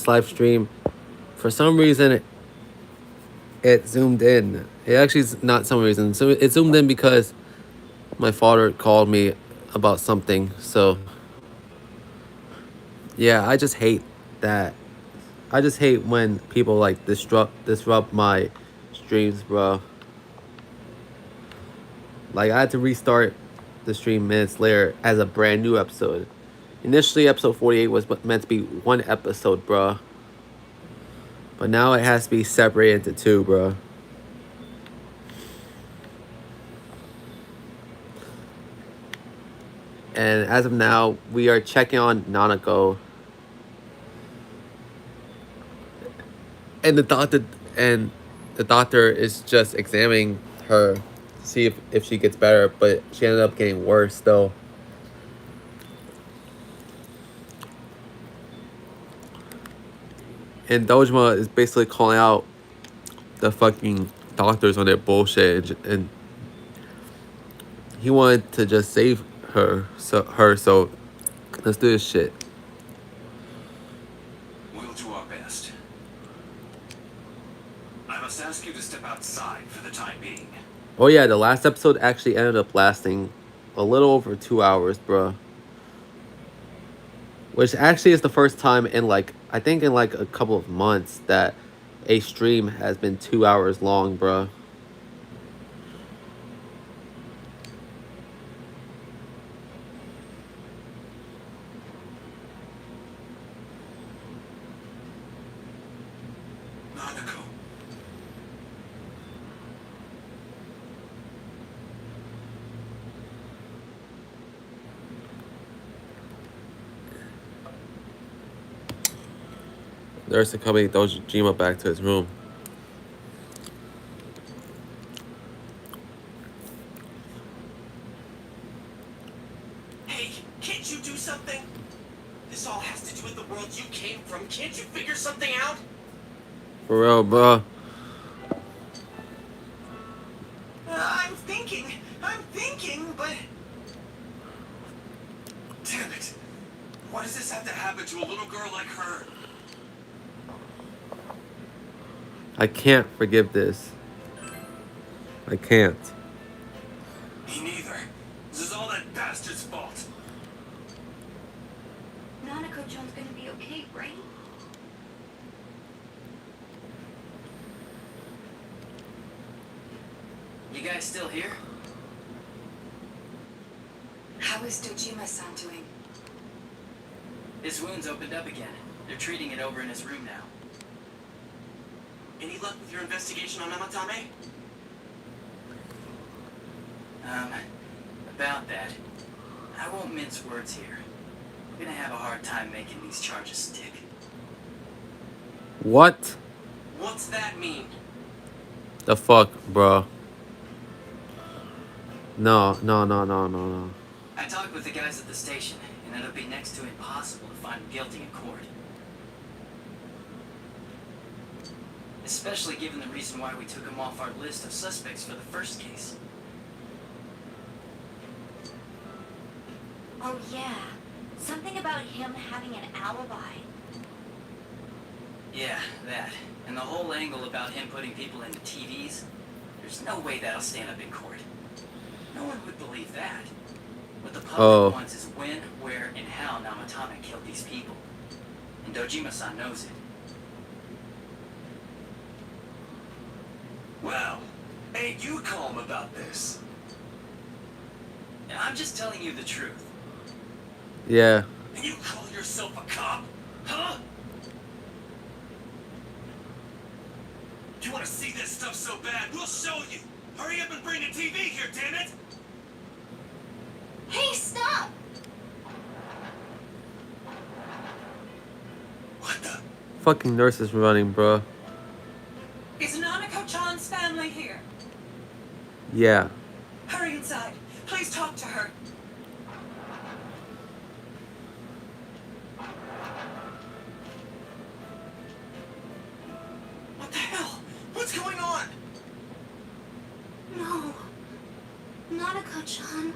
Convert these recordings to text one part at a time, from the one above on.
live stream, for some reason, it zoomed in. It actually is not some reason. So it zoomed in because my father called me about something. So yeah, I just hate that. I just hate when people like disrupt my streams, bro. Like I had to restart the stream minutes later as a brand new episode. Initially, episode 48 was meant to be one episode, bro. But now it has to be separated into two, bro. And as of now, we are checking on Nanako, and the doctor is just examining her to see if she gets better, but she ended up getting worse though. And Dojima is basically calling out the fucking doctors on their bullshit, and he wanted to just save her. So let's do this shit. We'll do our best. I must ask you to step outside for the time being. Oh yeah, the last episode actually ended up lasting a little over 2 hours, bro. Which actually is the first time in like I think in like a couple of months that a stream has been 2 hours long, bro. Nanako. There's accompanying Dojima back to his room. Hey, can't you do something? This all has to do with the world you came from. Can't you figure something out? For real, bro. I'm thinking, but... Damn it. Why does this have to happen to a little girl like her? I can't forgive this. I can't. Me neither. This is all that bastard's fault. Nanako-chan's gonna be okay, right? You guys still here? How is Dojima-san doing? His wound's opened up again. They're treating it over in his room now. Any luck with your investigation on Namatame? About that. I won't mince words here. We're gonna have a hard time making these charges stick. What What's that mean? the fuck, bro? No. I talked with the guys at the station, and it'll be next to impossible to find him guilty in court. Especially given the reason why we took him off our list of suspects for the first case. Oh yeah, something about him having an alibi. Yeah, that. And the whole angle about him putting people into TVs. There's no way that'll stand up in court. No one would believe that. What the public wants is when, where, and how Namatame killed these people. And Dojima-san knows it. Well, ain't you calm about this? And I'm just telling you the truth. Yeah. And you call yourself a cop? Huh? You want to see this stuff so bad? We'll show you! Hurry up and bring the TV here, damn it! Hey, stop! What the? Fucking nurse is running, bro. Is Nanako-chan's family here? Yeah. Hurry inside. Please talk to her. What the hell? What's going on? No. Nanako-chan.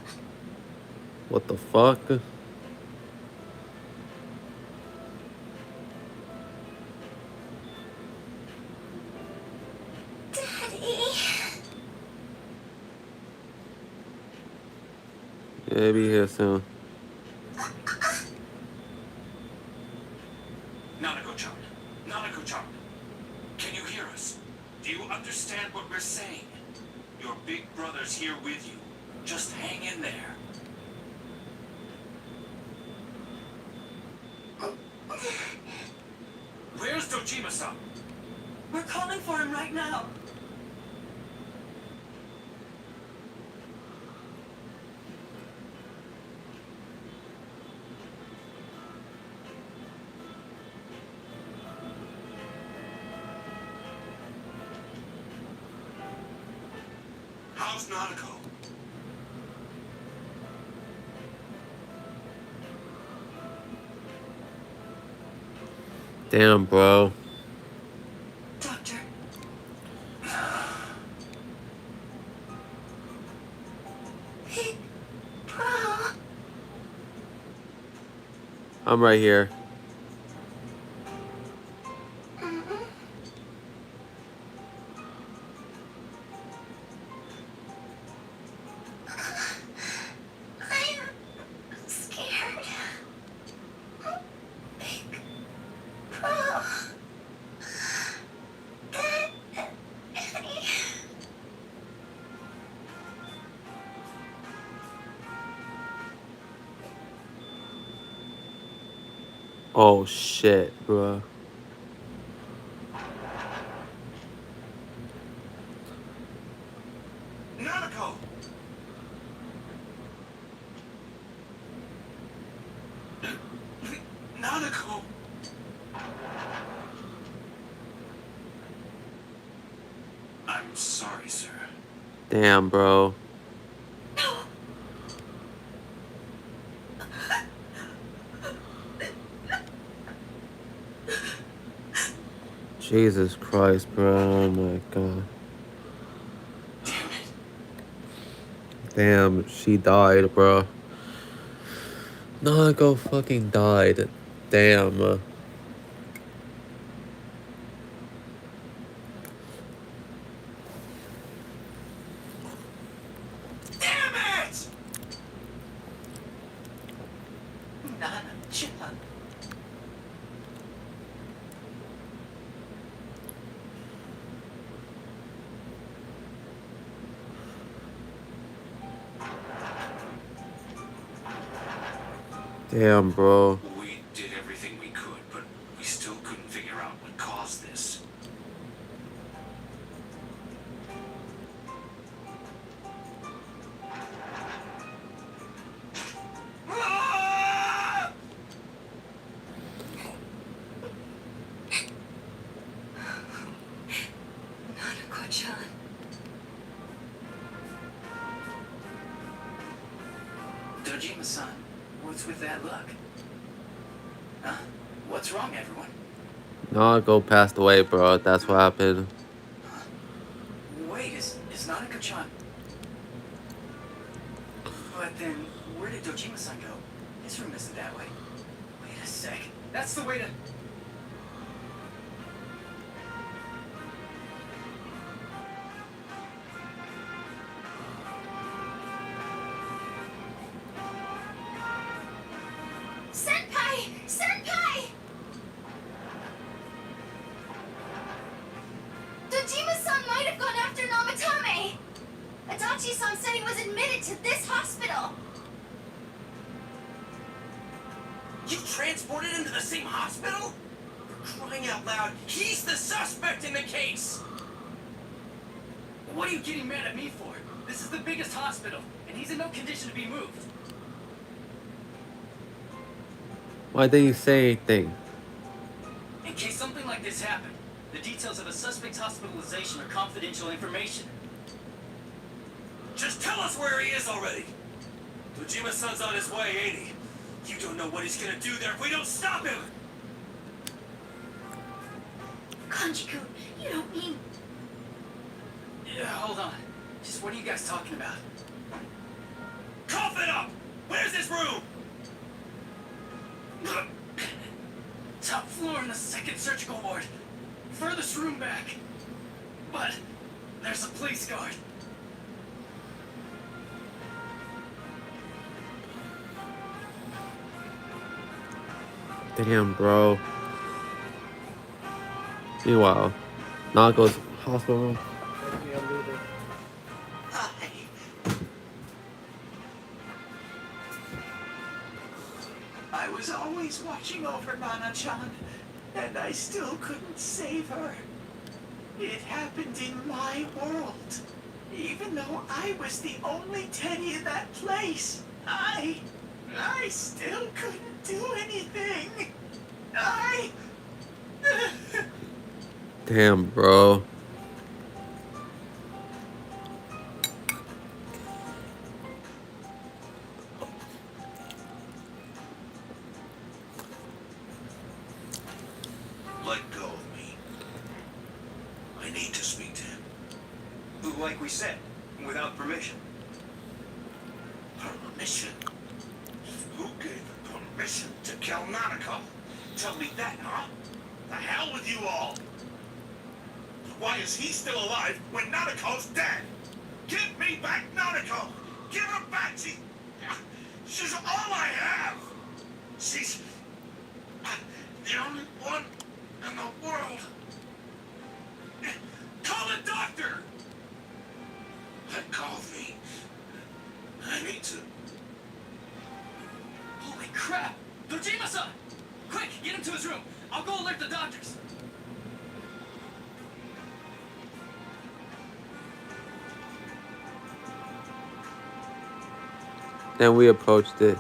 What the fuck? Yeah, be here soon. Nanako-chan. Nanako-chan. Can you hear us? Do you understand what we're saying? Your big brother's here with you. Just hang in there. Where's Dojima-san? We're calling for him right now. How's Nanako? Damn, bro. Doctor. Hey, bro. I'm right here. I'm scared. Big bro. Daddy. Oh shit, bro. Nanako! Nanako! I'm sorry, sir. Damn, bro. Jesus Christ, bro. Oh my god. Damn it. Damn, she died, bro. Nanako fucking died. Damn. Damn it! Nana-chan. Damn, bro. We did everything we could, but we still couldn't figure out what caused this. Ah! Nanako-chan. Dojima-san, what's with that look? Huh? What's wrong, everyone? Nanako passed away, bro. That's what happened. Wait, is Nanako-chan... But then, where did Dojima-san go? His room isn't that way. Wait a sec. That's the way to... Senpai! Senpai! Dojima-san might have gone after Namatame! Adachi-san said he was admitted to this hospital! You transported him to the same hospital? For crying out loud, he's the suspect in the case! What are you getting mad at me for? This is the biggest hospital, and he's in no condition to be moved. Why didn't you say anything? In case something like this happened, the details of a suspect's hospitalization are confidential information. Just tell us where he is already! Dojima-san's on his way, ain't he? You don't know what he's gonna do there if we don't stop him! Kanji-kun, you don't mean... Yeah, hold on. Just what are you guys talking about? Cough it up! Where's his room? Top floor in the second surgical ward. Furthest room back. But there's a police guard. Damn, bro. Meanwhile, Nako's hospital room. I was always watching over Nana-chan, and I still couldn't save her. It happened in my world. Even though I was the only Teddy in that place, I still couldn't do anything. Damn, bro. Let go of me. I need to speak to him. Like we said, without permission. Permission? Who gave permission to kill Nanako? Tell me that, huh? The hell with you all! Why is he still alive when Nanako's dead? Give me back Nanako! Give her back! She's all I have! She's the only one in the world. Call a doctor! Let go of me. I need to. Holy crap! Dojima-san! Quick, get him to his room. I'll go alert the doctors. Then we approached it.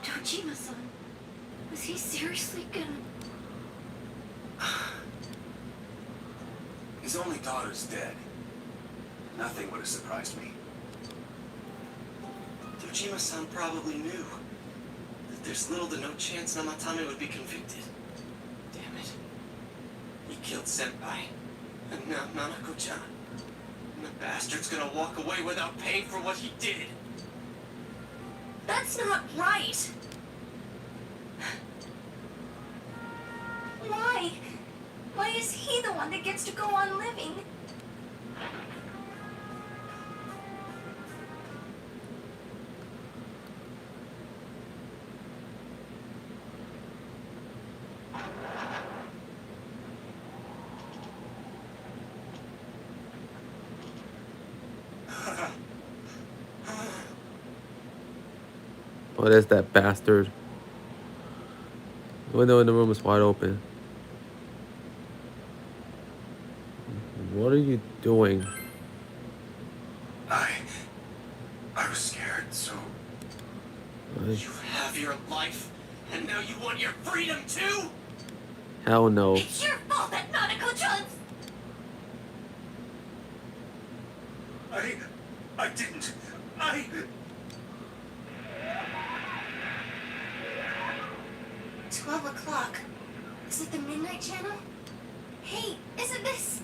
Dojima-san, was he seriously gonna... His only daughter's dead. Nothing would have surprised me. Dojima-san probably knew that there's little to no chance Namatame would be convicted. Damn it. He killed Senpai. And now Nanako-chan. And the bastard's gonna walk away without paying for what he did. That's not right! Why? Why is he the one that gets to go on living? Oh, there's that bastard. The window in the room is wide open. What are you doing? I was scared, so You have your life, and now you want your freedom too? Hell no. It's your fault that Nanako-chan's... I didn't. 12 o'clock. Is it the Midnight Channel? Hey, isn't this...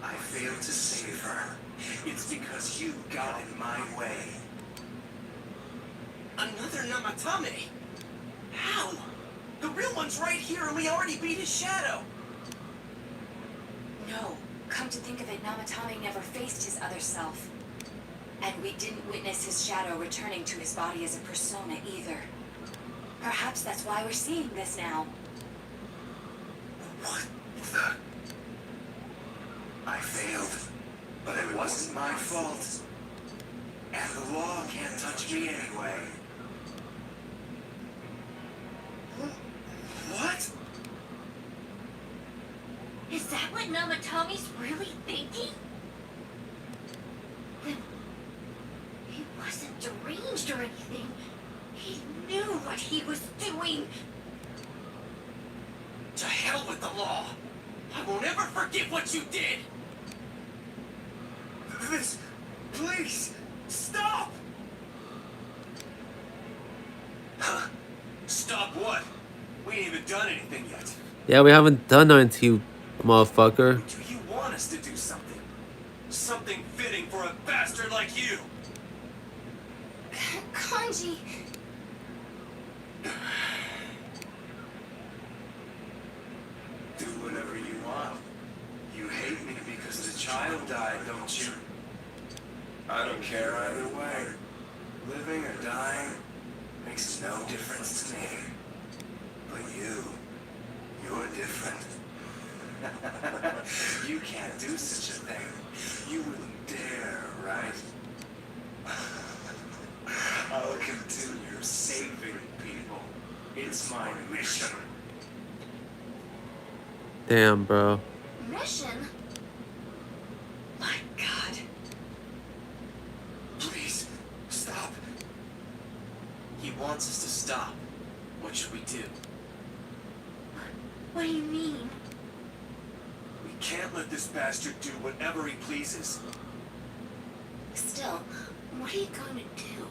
I failed to save her. It's because you got in my way. Another Namatame? How? The real one's right here, and we already beat his shadow. No. Come to think of it, Namatame never faced his other self. And we didn't witness his shadow returning to his body as a persona either. Perhaps that's why we're seeing this now. What the? I failed, but it wasn't my fault. And the law can't touch me anyway. What? Is that what Namatame's really thinking? Then... he wasn't deranged or anything. He knew what he was doing. To hell with the law! I won't ever forget what you did! This, please, stop! Huh? Stop what? We ain't even done anything yet. Yeah, we haven't done nothing to you, motherfucker. Do you want us to do something? Something fitting for a bastard like you? Kanji... Do whatever you want. You hate me because the child died, don't you? I don't care either way. Living or dying makes no difference to me. But you're different. You can't do such a thing. You wouldn't dare, right? I'll continue saving people. It's my mission. Damn, bro. Mission? My God. Please, stop. He wants us to stop. What should we do? What do you mean? We can't let this bastard do whatever he pleases. Still, what are you going to do?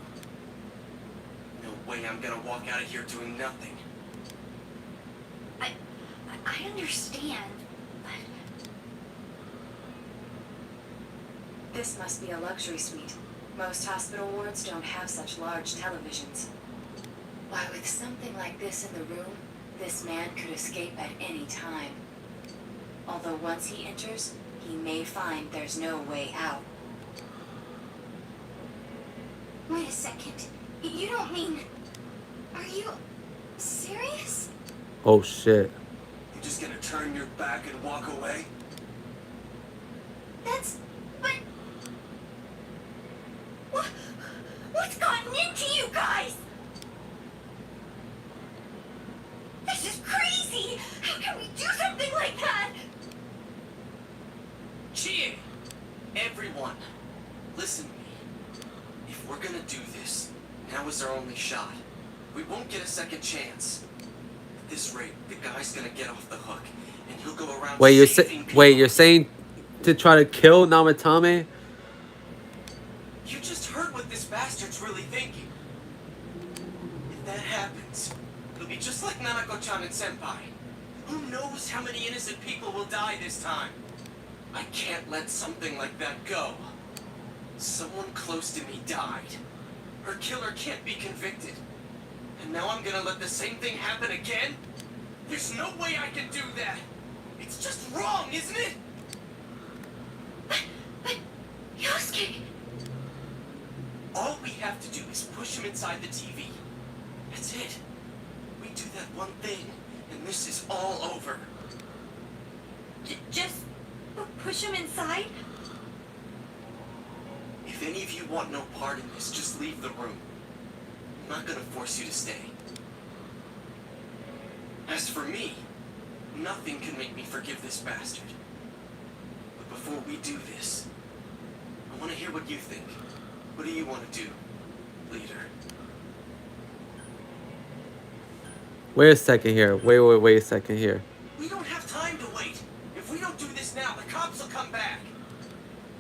No way I'm gonna walk out of here doing nothing. I understand, but This must be a luxury suite. Most hospital wards don't have such large televisions. Why, with something like this in the room, this man could escape at any time. Although once he enters, he may find there's no way out. wait a second. You don't mean... Are you serious? Oh shit. You're just gonna turn your back and walk away? But... What's gotten into you guys? This is crazy! How can we do something like that? Chie! Everyone, listen to me. If we're gonna do this, now is our only shot. We won't get a second chance. At this rate, the guy's gonna get off the hook, and he'll go around Wait, saving people. wait, you're saying to try to kill Namatame? You just heard what this bastard's really thinking. If that happens, it'll be just like Nanako-chan and Senpai. Who knows how many innocent people will die this time? I can't let something like that go. Someone close to me died. Her killer can't be convicted. And now I'm gonna let the same thing happen again? There's no way I can do that. It's just wrong, isn't it? But... Yosuke... All we have to do is push him inside the TV. That's it. We do that one thing, and this is all over. Just... push him inside? If any of you want no part in this, just leave the room. I'm not gonna force you to stay. As for me, nothing can make me forgive this bastard. But before we do this, I want to hear what you think. What do you want to do, leader? Wait a second here. Wait a second here. We don't have time to wait. If we don't do this now, the cops will come back.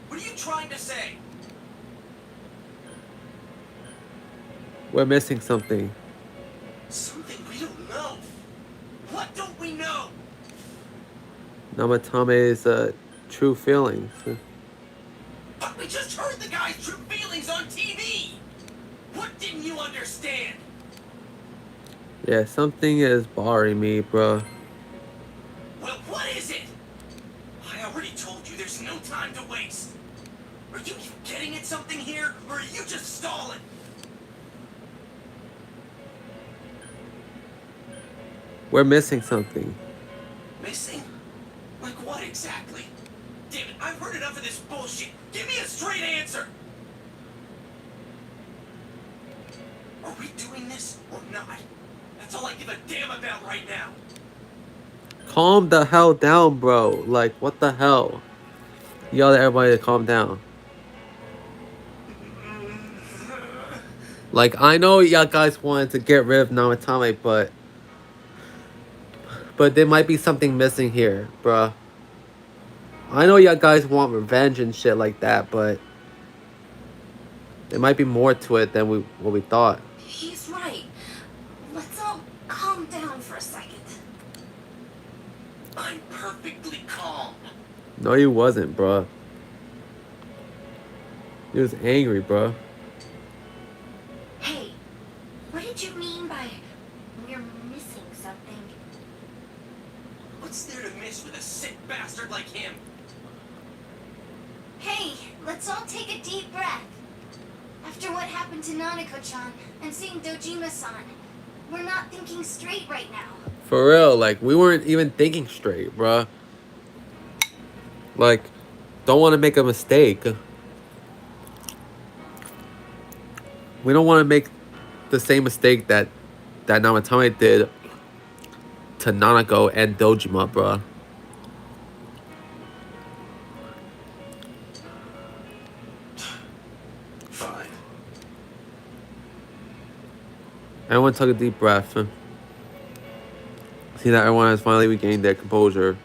What are you trying to say? We're missing something. Something we don't know. What don't we know? Namatame's true feelings. But we just heard the guy's true feelings on TV. What didn't you understand? Yeah, something is bothering me, bro. Well, what is it? I already told you there's no time to waste. Are you getting at something here, or are you just stalling? We're missing something. Missing? Like what exactly? Damn it, I've heard enough of this bullshit. Give me a straight answer. Are we doing this or not? That's all I give a damn about right now. Calm the hell down, bro. Like, what the hell? Yell at everybody to calm down. Like, I know y'all guys wanted to get rid of Namatame, but there might be something missing here, bruh. I know y'all guys want revenge and shit like that, but there might be more to it than what we thought. He's right. Let's all calm down for a second. I'm perfectly calm. No, he wasn't, bruh. He was angry, bruh. Hey, what did you mean by we're missing something? What's there to miss with a sick bastard like him? Hey, let's all take a deep breath. After what happened to Nanako-chan and seeing Dojima-san, we're not thinking straight right now. For real, like, we weren't even thinking straight, bruh. Like, don't want to make a mistake. We don't want to make the same mistake that Namatame did to Nanako and Dojima, bruh. Fine. Everyone took a deep breath. See that everyone has finally regained their composure.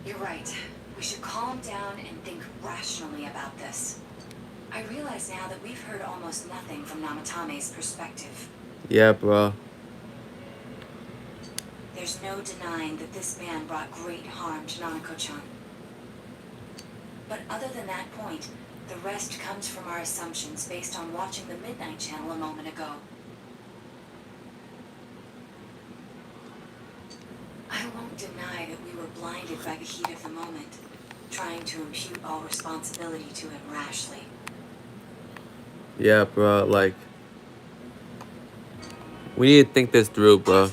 You're right. We should calm down and think rationally about this. I realize now that we've heard almost nothing from Namatame's perspective. Yeah, bruh. There's no denying that this man brought great harm to Nanako-chan. But other than that point, the rest comes from our assumptions based on watching the Midnight Channel a moment ago. I won't deny that we were blinded by the heat of the moment, trying to impute all responsibility to him rashly. Yeah, bruh. Like, we need to think this through, bruh.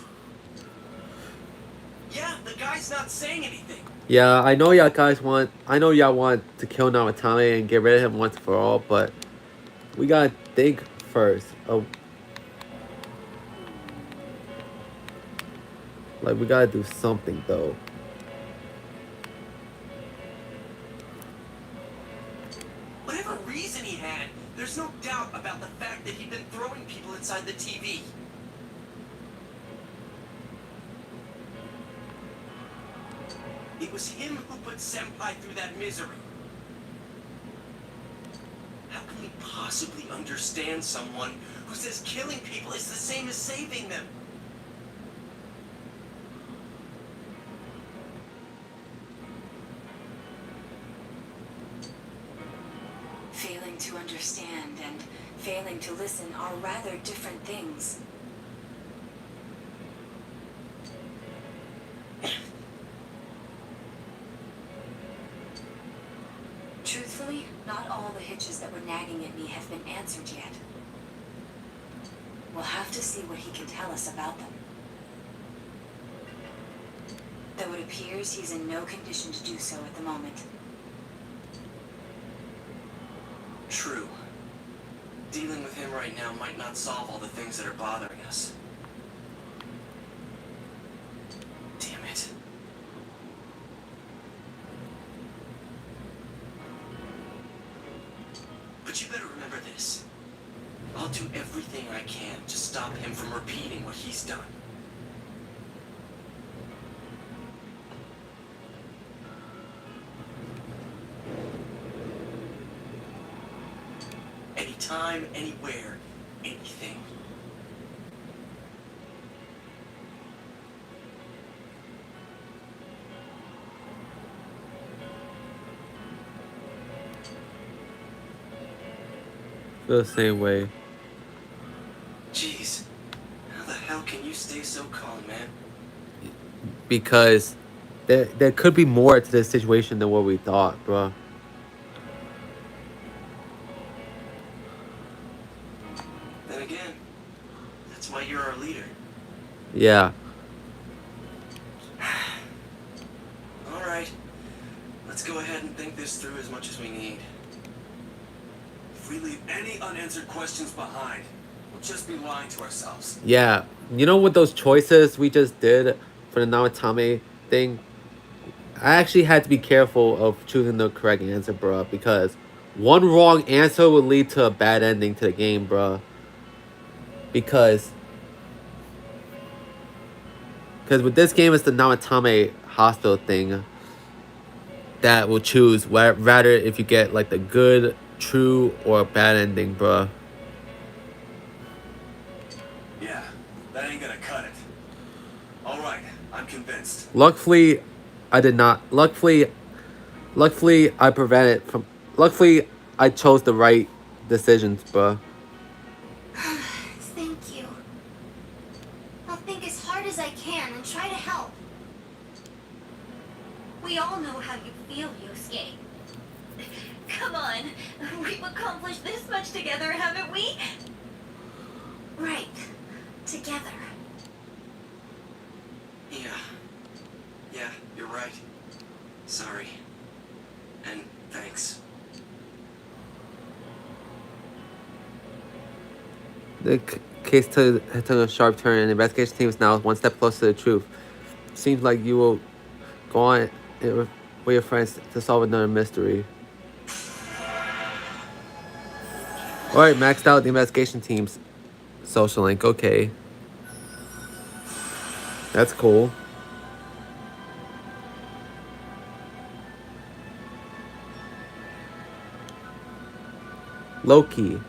Yeah, the guy's not saying anything. Yeah, I know y'all want to kill Namatame and get rid of him once for all, but we gotta think first. Like, we gotta do something, though. Whatever reason he had, there's no doubt about the fact that he'd been throwing people inside the TV. It was him who put Senpai through that misery. How can we possibly understand someone who says killing people is the same as saving them? Failing to understand and failing to listen are rather different things. Truthfully, not all the hitches that were nagging at me have been answered yet. We'll have to see what he can tell us about them. Though it appears he's in no condition to do so at the moment. True. Dealing with him right now might not solve all the things that are bothering us. Damn it. But you better remember this. I'll do everything I can to stop him from repeating what he's done. Anytime, anywhere, anything. Feel the same way. Jeez, how the hell can you stay so calm, man? Because there could be more to this situation than what we thought, bruh. Then again, that's why you're our leader. Yeah. Alright, let's go ahead and think this through as much as we need. If we leave any unanswered questions behind, we'll just be lying to ourselves. Yeah. You know what those choices we just did for the Namatame thing? I actually had to be careful of choosing the correct answer, bruh, because one wrong answer would lead to a bad ending to the game, bruh. Because with this game, it's the Namatame hostile thing that will choose rather if you get like the good, true, or bad ending, bruh. Yeah, that ain't gonna cut it. Alright, I'm convinced. Luckily, I did not. Luckily, I prevented from. Luckily, I chose the right decisions, bruh. Thank you. I'll think as hard as I can and try to help. We all know how you feel, Yosuke. Come on. We've accomplished this much together, haven't we? Right. Together. Yeah, you're right. Sorry. And thanks. The case took a sharp turn, and the investigation team is now one step closer to the truth. Seems like you will go on with your friends to solve another mystery. Alright, maxed out the investigation team's social link. Okay. That's cool. Loki.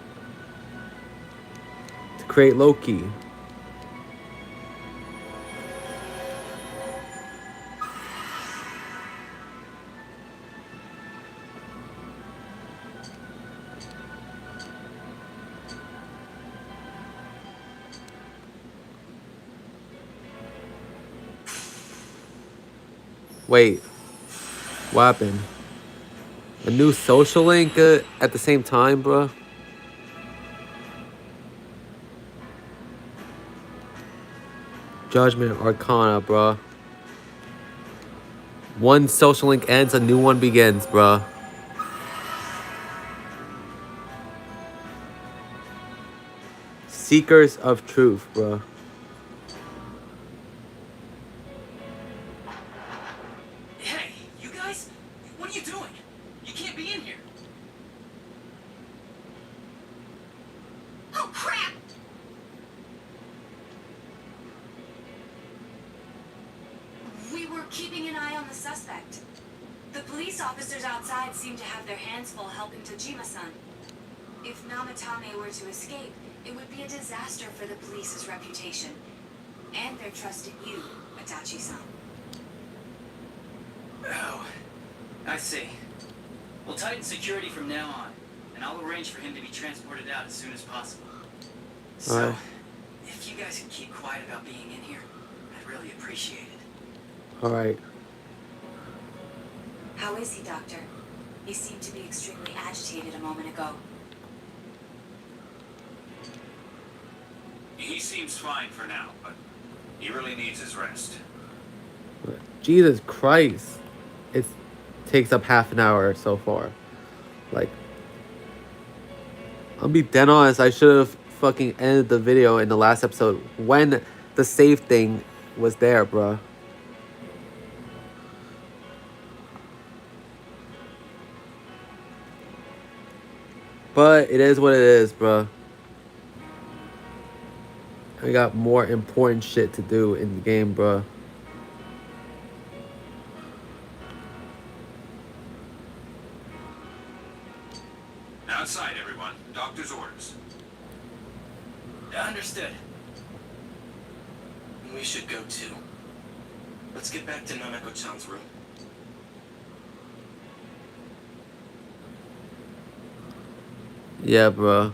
To create Loki. Wait. What happened? A new social link at the same time, bruh? Judgment Arcana, bruh. One social link ends, a new one begins, bruh. Seekers of Truth, bruh. Hey, you guys? What are you doing? You can't be in here. Oh, crap! We were keeping an eye on the suspect. The police officers outside seem to have their hands full helping Tojima-san. If Namatame were to escape, it would be a disaster for the police's reputation. And their trust in you, Adachi-san. Oh, I see. We'll tighten security from now on, and I'll arrange for him to be transported out as soon as possible. So, Alright. if you guys can keep quiet about being in here, I'd really appreciate it. Alright. How is he, Doctor? He seemed to be extremely agitated a moment ago. He seems fine for now, but he really needs his rest. Jesus Christ. It takes up half an hour so far. Like, I'll be dead honest, I should have fucking ended the video in the last episode when the save thing was there, bruh. But it is what it is, bruh. I got more important shit to do in the game, bruh. Outside, everyone. Doctor's orders. Understood. We should go too. Let's get back to Nanako-chan's room. Yeah, bruh.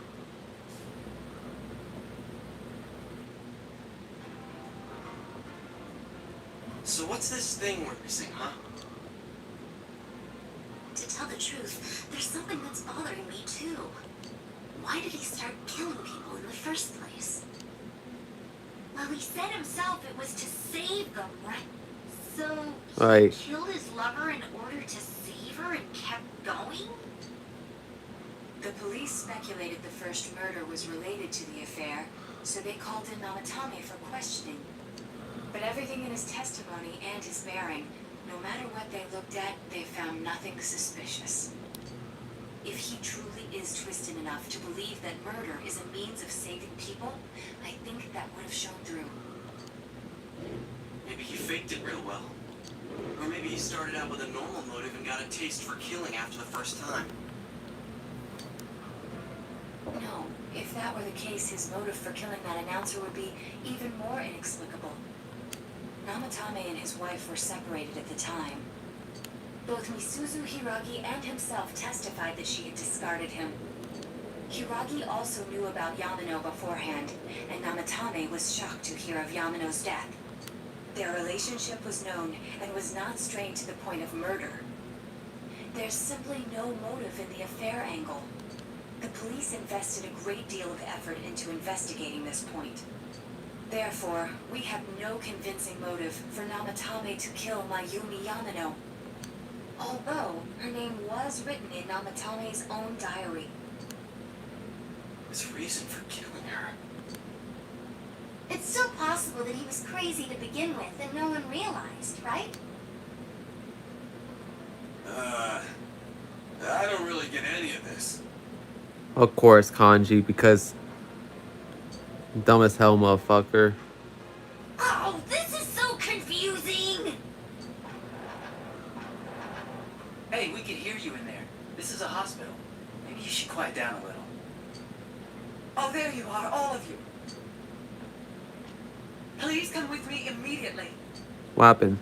So what's this thing we're missing, huh? To tell the truth, there's something that's bothering me too. Why did he start killing people in the first place? Well, he said himself it was to save them, right? So he Right. killed his lover in order to save her and kept going? The police speculated the first murder was related to the affair, so they called in Namatame for questioning. But everything in his testimony and his bearing, no matter what they looked at, they found nothing suspicious. If he truly is twisted enough to believe that murder is a means of saving people, I think that would have shown through. Maybe he faked it real well. Or maybe he started out with a normal motive and got a taste for killing after the first time. No, if that were the case, his motive for killing that announcer would be even more inexplicable. Namatame and his wife were separated at the time. Both Misuzu Hiragi and himself testified that she had discarded him. Hiragi also knew about Yamano beforehand, and Namatame was shocked to hear of Yamano's death. Their relationship was known and was not strained to the point of murder. There's simply no motive in the affair angle. The police invested a great deal of effort into investigating this point. Therefore, we have no convincing motive for Namatame to kill Mayumi Yamano. Although, her name was written in Namatame's own diary. His reason for killing her. It's still possible that he was crazy to begin with and no one realized, right? I don't really get any of this. Of course, Kanji, because dumb as hell, motherfucker. Oh, this is so confusing! Hey, we can hear you in there. This is a hospital. Maybe you should quiet down a little. Oh, there you are, all of you. Please come with me immediately. What happened?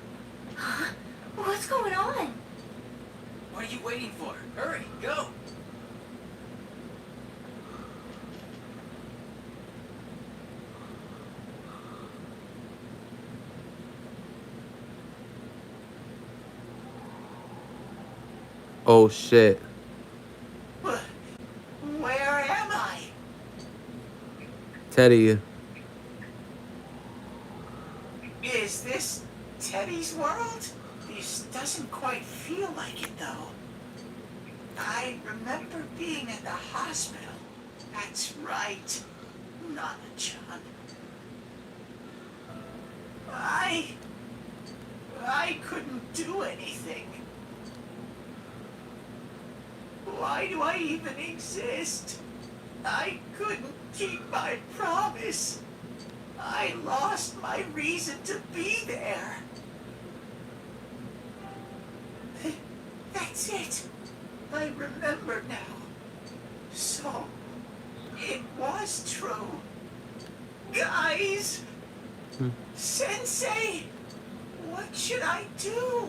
Huh? What's going on? What are you waiting for? Hurry, go! Oh shit. Where am I? Teddy. Is this Teddy's world? This doesn't quite feel like it, though. I remember being at the hospital. That's right. Nana-chan. I couldn't do anything. Why do I even exist? I couldn't keep my promise. I lost my reason to be there. That's it. I remember now. So, it was true. Guys! Sensei! What should I do?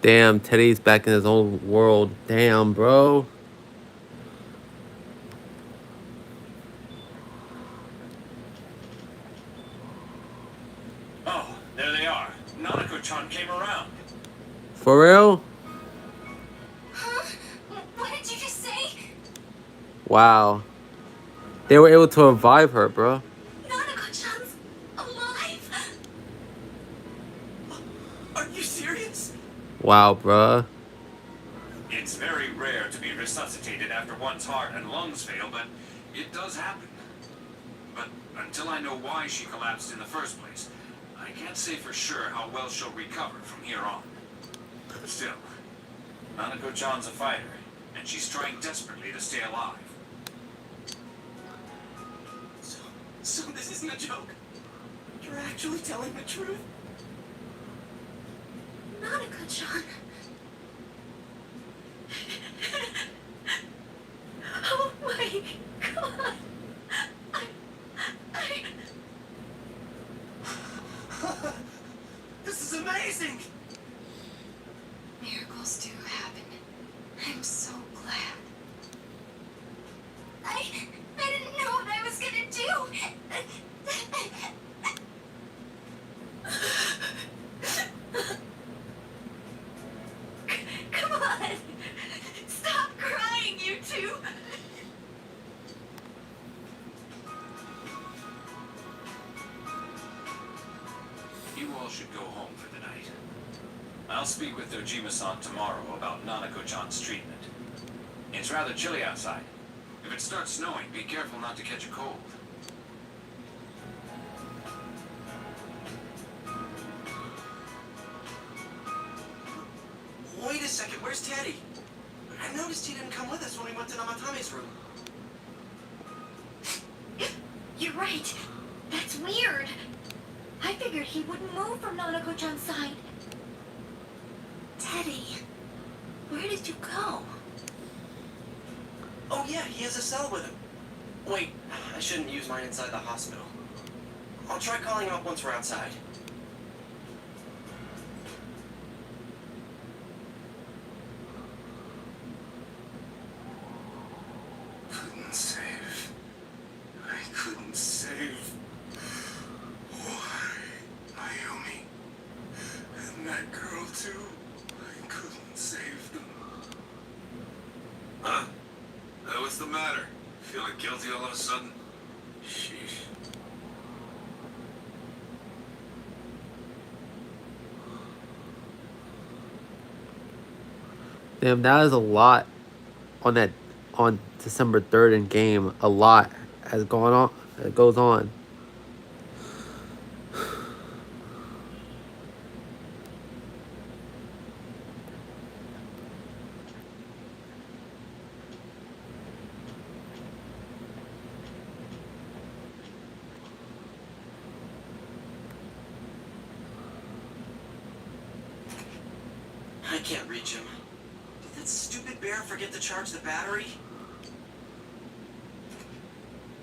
Damn, Teddy's back in his own world. Damn, bro. Oh, there they are. Nanako-chan came around. For real? Huh? What did you just say? Wow. They were able to revive her, bro. Nanako-chan's alive? Are you serious? Wow, bruh. It's very rare to be resuscitated after one's heart and lungs fail, but it does happen. But until I know why she collapsed in the first place, I can't say for sure how well she'll recover from here on. Still, Nanako-chan's a fighter, and she's trying desperately to stay alive. So this isn't a joke. You're actually telling the truth? Nanako-chan. Oh my god. I... This is amazing! Miracles do happen. I'm so glad. I didn't know what I was gonna do. Come on. Stop crying, you two. You all should go home for the night. I'll speak with Dojima-san tomorrow about Nanako-chan's treatment. It's rather chilly outside. If it starts snowing, be careful not to catch a cold. Wait a second, where's Teddy? I noticed he didn't come with us when we went to Namatame's room. You're right. That's weird. I figured he wouldn't move from Nanako-chan's side. Teddy, where did you go? Oh yeah, he has a cell with him. Wait, I shouldn't use mine inside the hospital. I'll try calling him up once we're outside. Couldn't save. I couldn't save. Why? what's the matter? Feeling guilty all of a sudden? Sheesh. Damn, that is a lot on December 3rd in game. A lot has gone on. It goes on. I can't reach him. Did that stupid bear forget to charge the battery?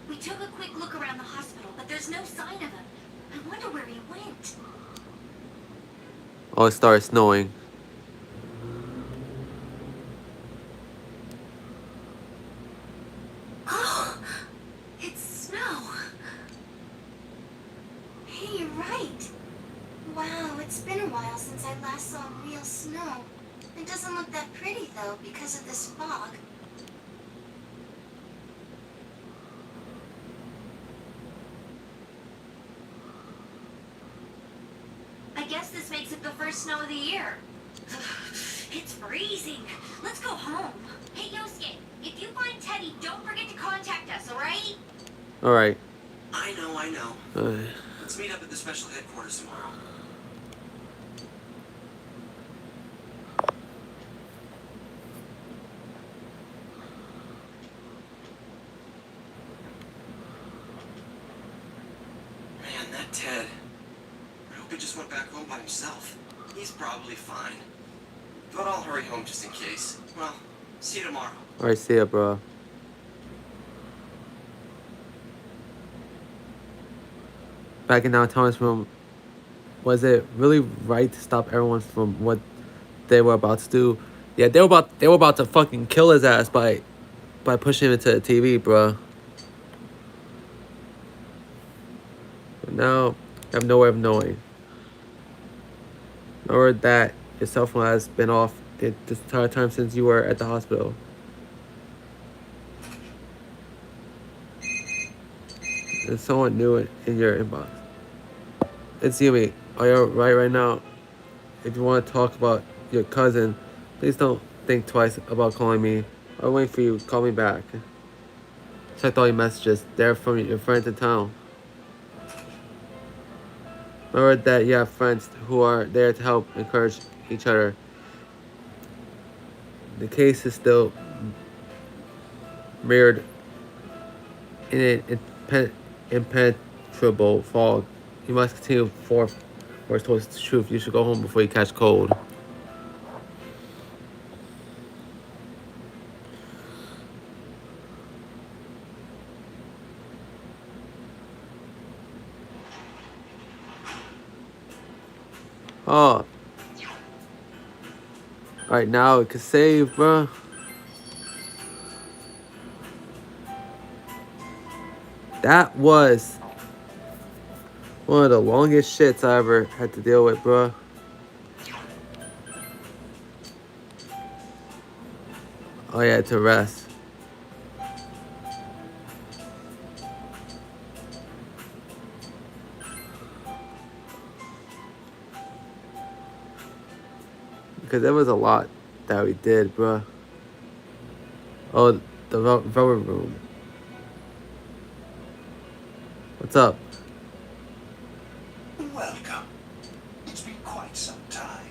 We took a quick look around the hospital, but there's no sign of him. I wonder where he went. Oh, it started snowing. Oh, it's snow. Hey, you're right. Wow, it's been a while since I last saw real snow. It doesn't look that pretty, though, because of this fog. I guess this makes it the first snow of the year. It's freezing. Let's go home. Hey, Yosuke, if you find Teddy, don't forget to contact us, alright? Alright. I know. Let's meet up at the special headquarters tomorrow. Man, that Ted. I hope he just went back home by himself. He's probably fine. But I'll hurry home just in case. Well, see you tomorrow. Alright, see ya, bro. Back in now Thomas' room, was it really right to stop everyone from what they were about to do? Yeah, they were about to fucking kill his ass by pushing him into the TV, bro. But now I have no way of knowing. Or that your cell phone has been off this entire time since you were at the hospital. There's someone new in your inbox. It's Yumi. Are you right now? If you want to talk about your cousin, please don't think twice about calling me. I'll wait for you to call me back. Checked all your messages. They're from your friends in town. Remember that you have friends who are there to help encourage each other. The case is still mirrored in an impenetrable fog. You must continue forth towards the truth. You should go home before you catch cold. Oh. Alright, now it can save, bro. That was one of the longest shits I ever had to deal with, bro. Oh yeah, to rest. Because there was a lot that we did, bro. Oh, the velvet room. What's up? Welcome. It's been quite some time.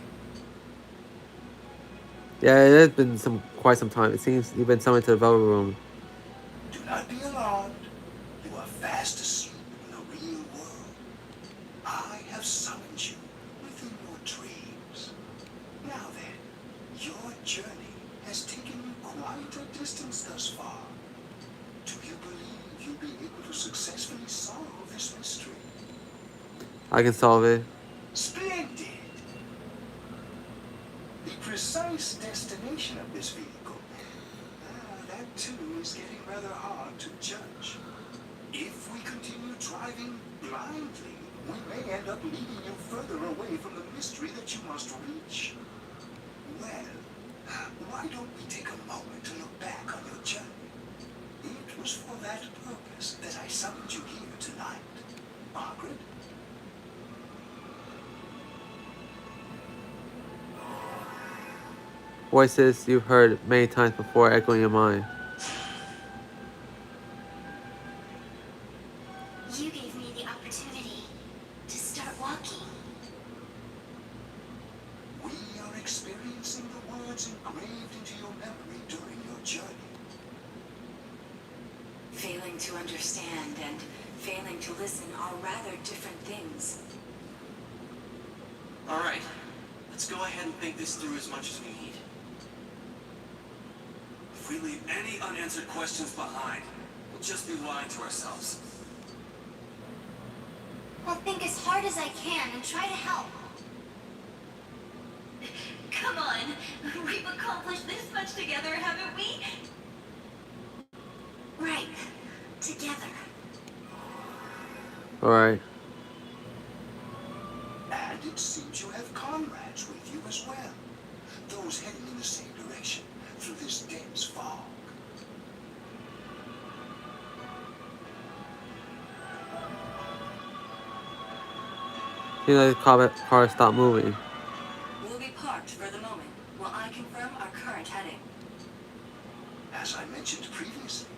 Yeah, it has been quite some time. It seems you've been summoned to the velvet room. Do not be alarmed. You are fast asleep in the real world. I have summoned you within your dreams. Now then, your journey has taken you quite a distance thus far. Do you believe you'll be able to successfully solve this mystery? I can solve it. Splendid! The precise destination of this vehicle, that too is getting rather hard to judge. If we continue driving blindly, we may end up leading you further away from the mystery that you must reach. Well, why don't we take a moment to look back on your journey? summoned you here tonight, Margaret. Voices you've heard many times before echoing your mind. You gave me the opportunity to start walking. We are experiencing the words engraved into your memory during your journey. Failing to understand and failing to listen are rather different things. All right, let's go ahead and think this through as much as we need. If we leave any unanswered questions behind, we'll just be lying to ourselves. I'll think as hard as I can and try to help. Come on, we've accomplished this much together, haven't we? Right, together. Alright. And it seems you have comrades with you as well. Those heading in the same direction through this dense fog. Seems like the car stopped moving. We'll be parked for the moment while I confirm our current heading. As I mentioned previously,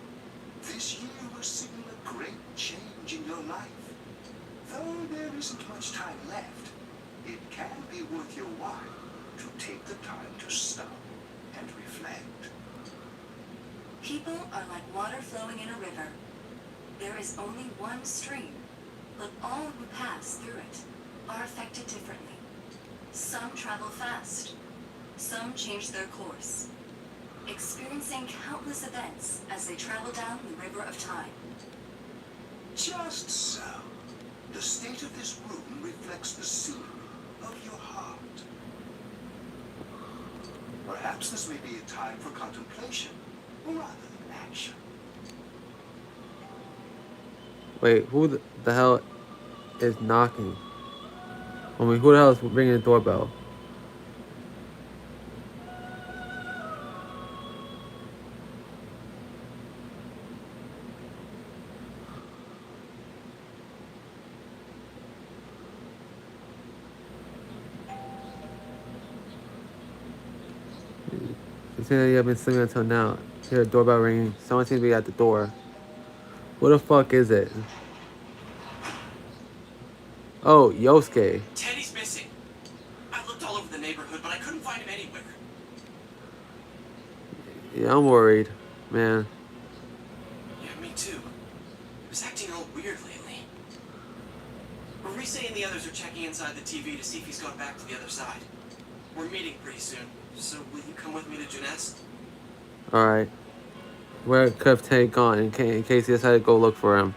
this year will signal a great change in your life. Though there isn't much time left, it can be worth your while to take the time to stop and reflect. People are like water flowing in a river. There is only one stream, but all who pass through it are affected differently. Some travel fast, some change their course, experiencing countless events as they travel down the river of time. Just so. The state of this room reflects the scenery of your heart. Perhaps this may be a time for contemplation rather than action. Wait, who the hell is knocking? I mean, who the hell is ringing the doorbell? Considering I've been sleeping until now. Hear a doorbell ringing. Someone seems to be at the door. Who the fuck is it? Oh, Yosuke. Teddy's missing. I looked all over the neighborhood, but I couldn't find him anywhere. Yeah, I'm worried, man. Yeah, me too. He was acting all weird lately. Maurice and the others are checking inside the TV to see if he's gone back to the other side. We're meeting pretty soon, so will you come with me to Juness? Alright. Where could have Teddy gone in case he decided to go look for him?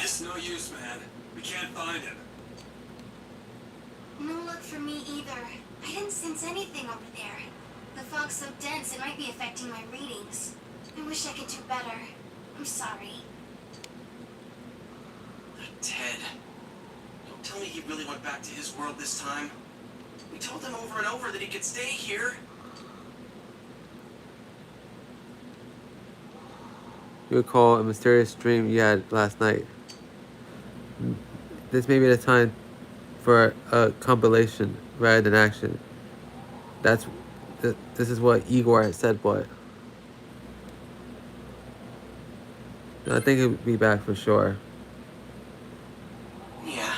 It's no use, man. We can't find him. No luck for me either. I didn't sense anything over there. The fog's so dense it might be affecting my readings. I wish I could do better. I'm sorry. Ted. Don't tell me he really went back to his world this time. We told him over and over that he could stay here. You recall a mysterious dream you had last night. This may be the time for a compilation rather than action. This is what Igor had said, but I think he'll be back for sure. Yeah.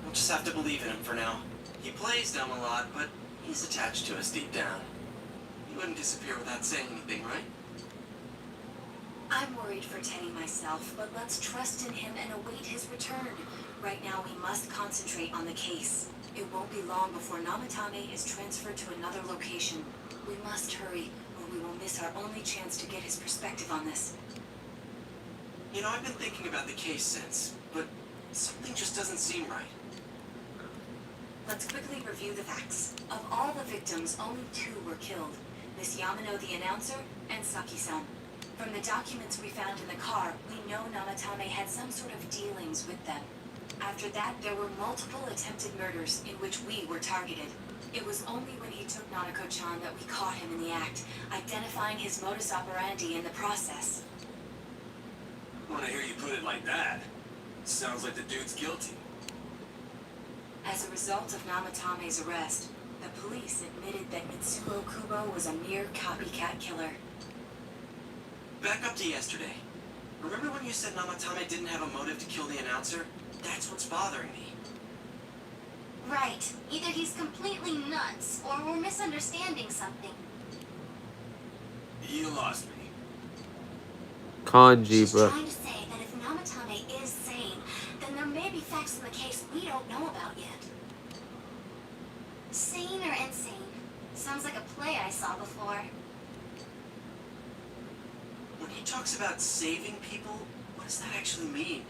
We'll just have to believe in him for now. He plays dumb a lot, but he's attached to us deep down. He wouldn't disappear without saying anything, right? I'm worried for Teddy myself, but let's trust in him and await his return. Right now, we must concentrate on the case. It won't be long before Namatame is transferred to another location. We must hurry, or we will miss our only chance to get his perspective on this. You know, I've been thinking about the case since, but something just doesn't seem right. Let's quickly review the facts. Of all the victims, only 2 were killed. Miss Yamano the announcer and Saki-san. From the documents we found in the car, we know Namatame had some sort of dealings with them. After that, there were multiple attempted murders in which we were targeted. It was only when he took Nanako-chan that we caught him in the act, identifying his modus operandi in the process. When I hear you put it like that, sounds like the dude's guilty. As a result of Namatame's arrest, the police admitted that Mitsuo Kubo was a mere copycat killer. Back up to yesterday. Remember when you said Namatame didn't have a motive to kill the announcer? That's what's bothering me. Right. Either he's completely nuts, or we're misunderstanding something. You lost me. Kanji, She's bro. trying to say that if Namatame is sane, then there may be facts in the case we don't know about yet. Sane or insane? Sounds like a play I saw before. When he talks about saving people, what does that actually mean?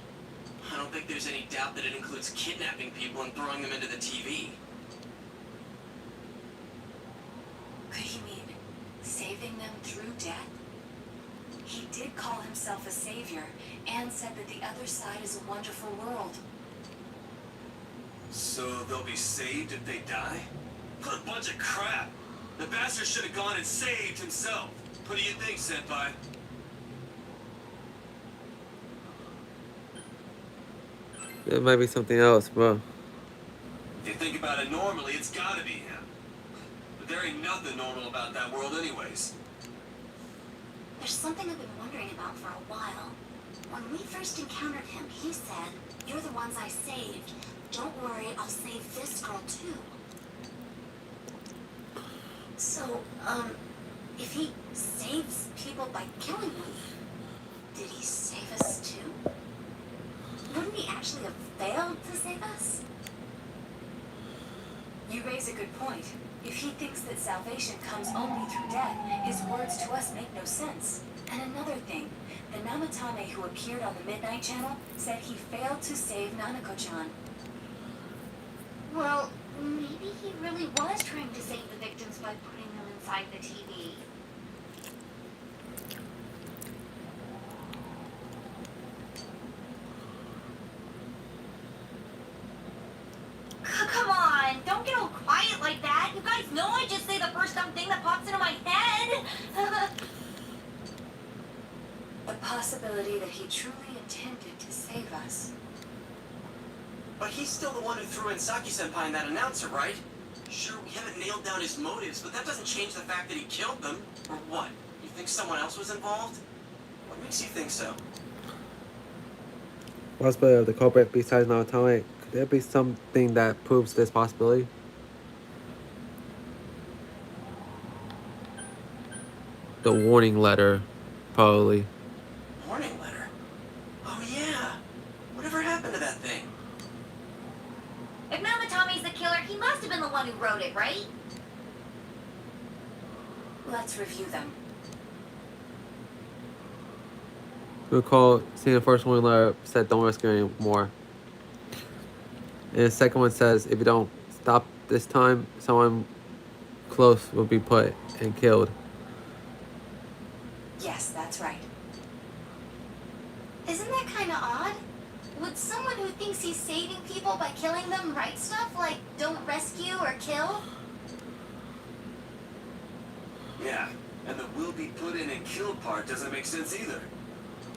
I don't think there's any doubt that it includes kidnapping people and throwing them into the TV. Could he mean saving them through death? He did call himself a savior and said that the other side is a wonderful world. So they'll be saved if they die? What a bunch of crap! The bastard should have gone and saved himself. What do you think, Senpai? It might be something else, bro. If you think about it normally, it's gotta be him. But there ain't nothing normal about that world anyways. There's something I've been wondering about for a while. When we first encountered him, he said, "You're the ones I saved. Don't worry, I'll save this girl too." So, if he saves people by killing them, did he save us too? Wouldn't he actually have failed to save us? You raise a good point. If he thinks that salvation comes only through death, his words to us make no sense. And another thing, the Namatame who appeared on the Midnight Channel said he failed to save Nanako-chan. Well, maybe he really was trying to save the victims by putting them inside the TV. Come on, don't get all quiet like that. You guys know I just say the first dumb thing that pops into my head. The possibility that he truly intended to save us. But he's still the one who threw in Saki-senpai and that announcer, right? Sure, we haven't nailed down his motives, but that doesn't change the fact that he killed them. Or what? You think someone else was involved? What makes you think so? Possibility of the culprit besides Namatame. Could there be something that proves this possibility? The warning letter, probably. Warning letter? Oh yeah! Whatever happened to that thing? If Namatame's the killer, he must have been the one who wrote it, right? Let's review them. Recall seeing the first warning letter said don't risk it anymore. And the second one says if you don't stop this time, someone close will be put and killed. Yes, that's right. Isn't that kind of odd? Would someone who thinks he's saving people by killing them write stuff like don't rescue or kill? Yeah, and the will be put in and killed part doesn't make sense either.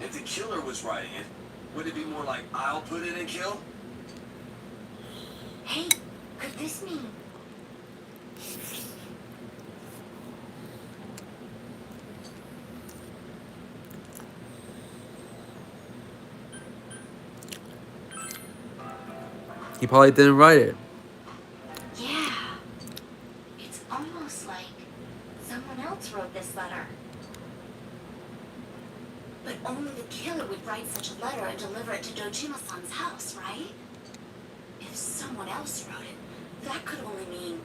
If the killer was writing it, would it be more like I'll put in and kill? Hey, could this mean... He probably didn't write it. Yeah. It's almost like someone else wrote this letter. But only the killer would write such a letter and deliver it to Dojima-san's house, right? If someone else wrote it, that could only mean...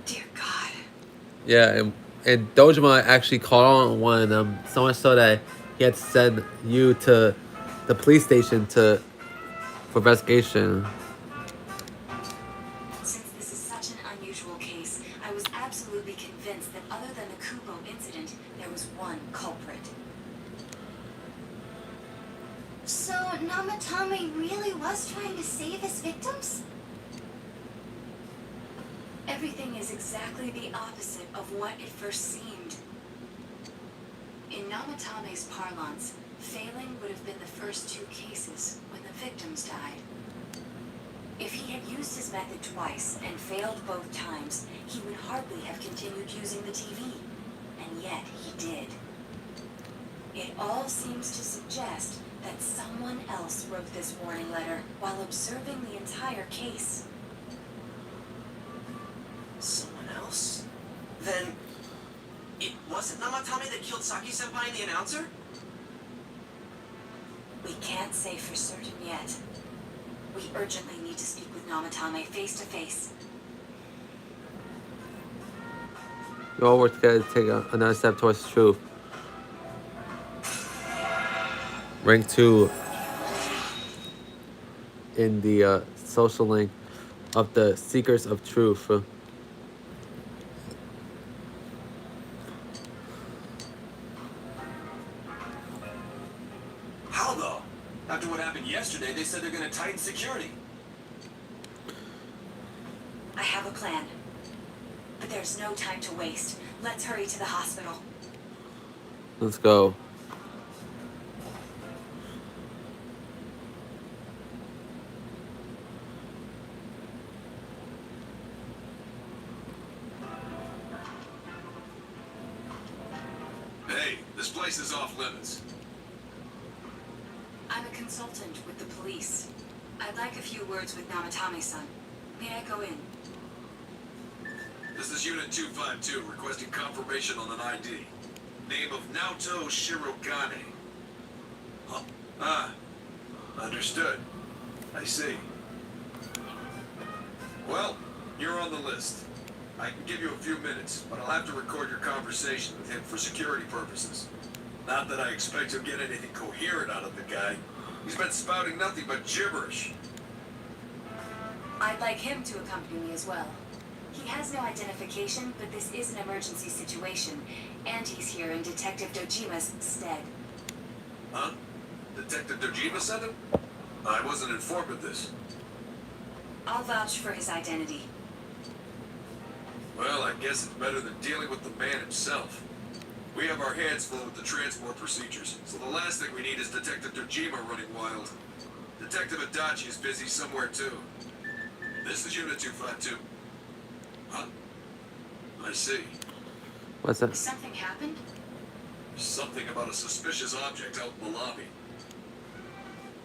Dear God. Yeah, and Dojima actually called on one of them, so much so that he had to send you to the police station for investigation. Namatame really was trying to save his victims? Everything is exactly the opposite of what it first seemed. In Namatame's parlance, failing would have been the first 2 cases when the victims died. If he had used his method twice and failed both times, he would hardly have continued using the TV. And yet he did. It all seems to suggest that someone else wrote this warning letter while observing the entire case. Someone else? Then it wasn't Namatame that killed Saki-senpai and the announcer? We can't say for certain yet. We urgently need to speak with Namatame face to face. You all work together to take another step towards the truth. Rank 2 in the social link of the Seekers of Truth. How though? After what happened yesterday, they said they're gonna tighten security. I have a plan. But there's no time to waste. Let's hurry to the hospital. Let's go. Hey, this place is off limits. I'm a consultant with the police. I'd like a few words with Namatame-san. May I go in? This is Unit 252 requesting confirmation on an ID. Name of Naoto Shirogane. Huh? Ah, understood. I see. Well, you're on the list. I can give you a few minutes, but I'll have to record your conversation with him for security purposes. Not that I expect to get anything coherent out of the guy. He's been spouting nothing but gibberish. I'd like him to accompany me as well. He has no identification, but this is an emergency situation, and he's here in Detective Dojima's stead. Huh? Detective Dojima sent him? I wasn't informed of this. I'll vouch for his identity. Well, I guess it's better than dealing with the man himself. We have our hands full with the transport procedures, so the last thing we need is Detective Dojima running wild. Detective Adachi is busy somewhere too. This is Unit 252. Huh? I see. What's that? Something happened? Something about a suspicious object out in the lobby.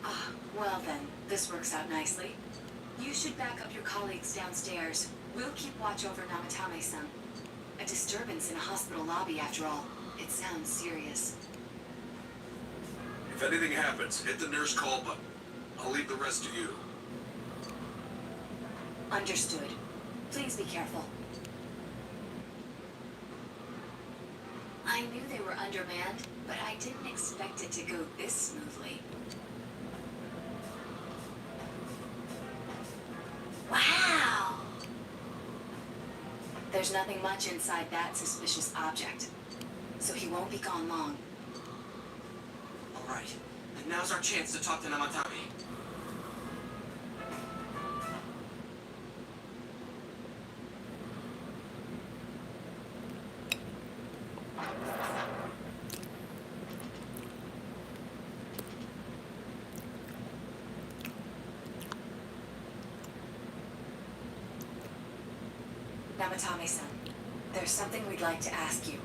Ah, well then, this works out nicely. You should back up your colleagues downstairs. We'll keep watch over Namatame-san. A disturbance in a hospital lobby, after all. It sounds serious. If anything happens, hit the nurse call button. I'll leave the rest to you. Understood. Please be careful. I knew they were undermanned, but I didn't expect it to go this smoothly. Wow! There's nothing much inside that suspicious object, so he won't be gone long. Alright, and now's our chance to talk to Namatame. Namatame-san, there's something we'd like to ask you.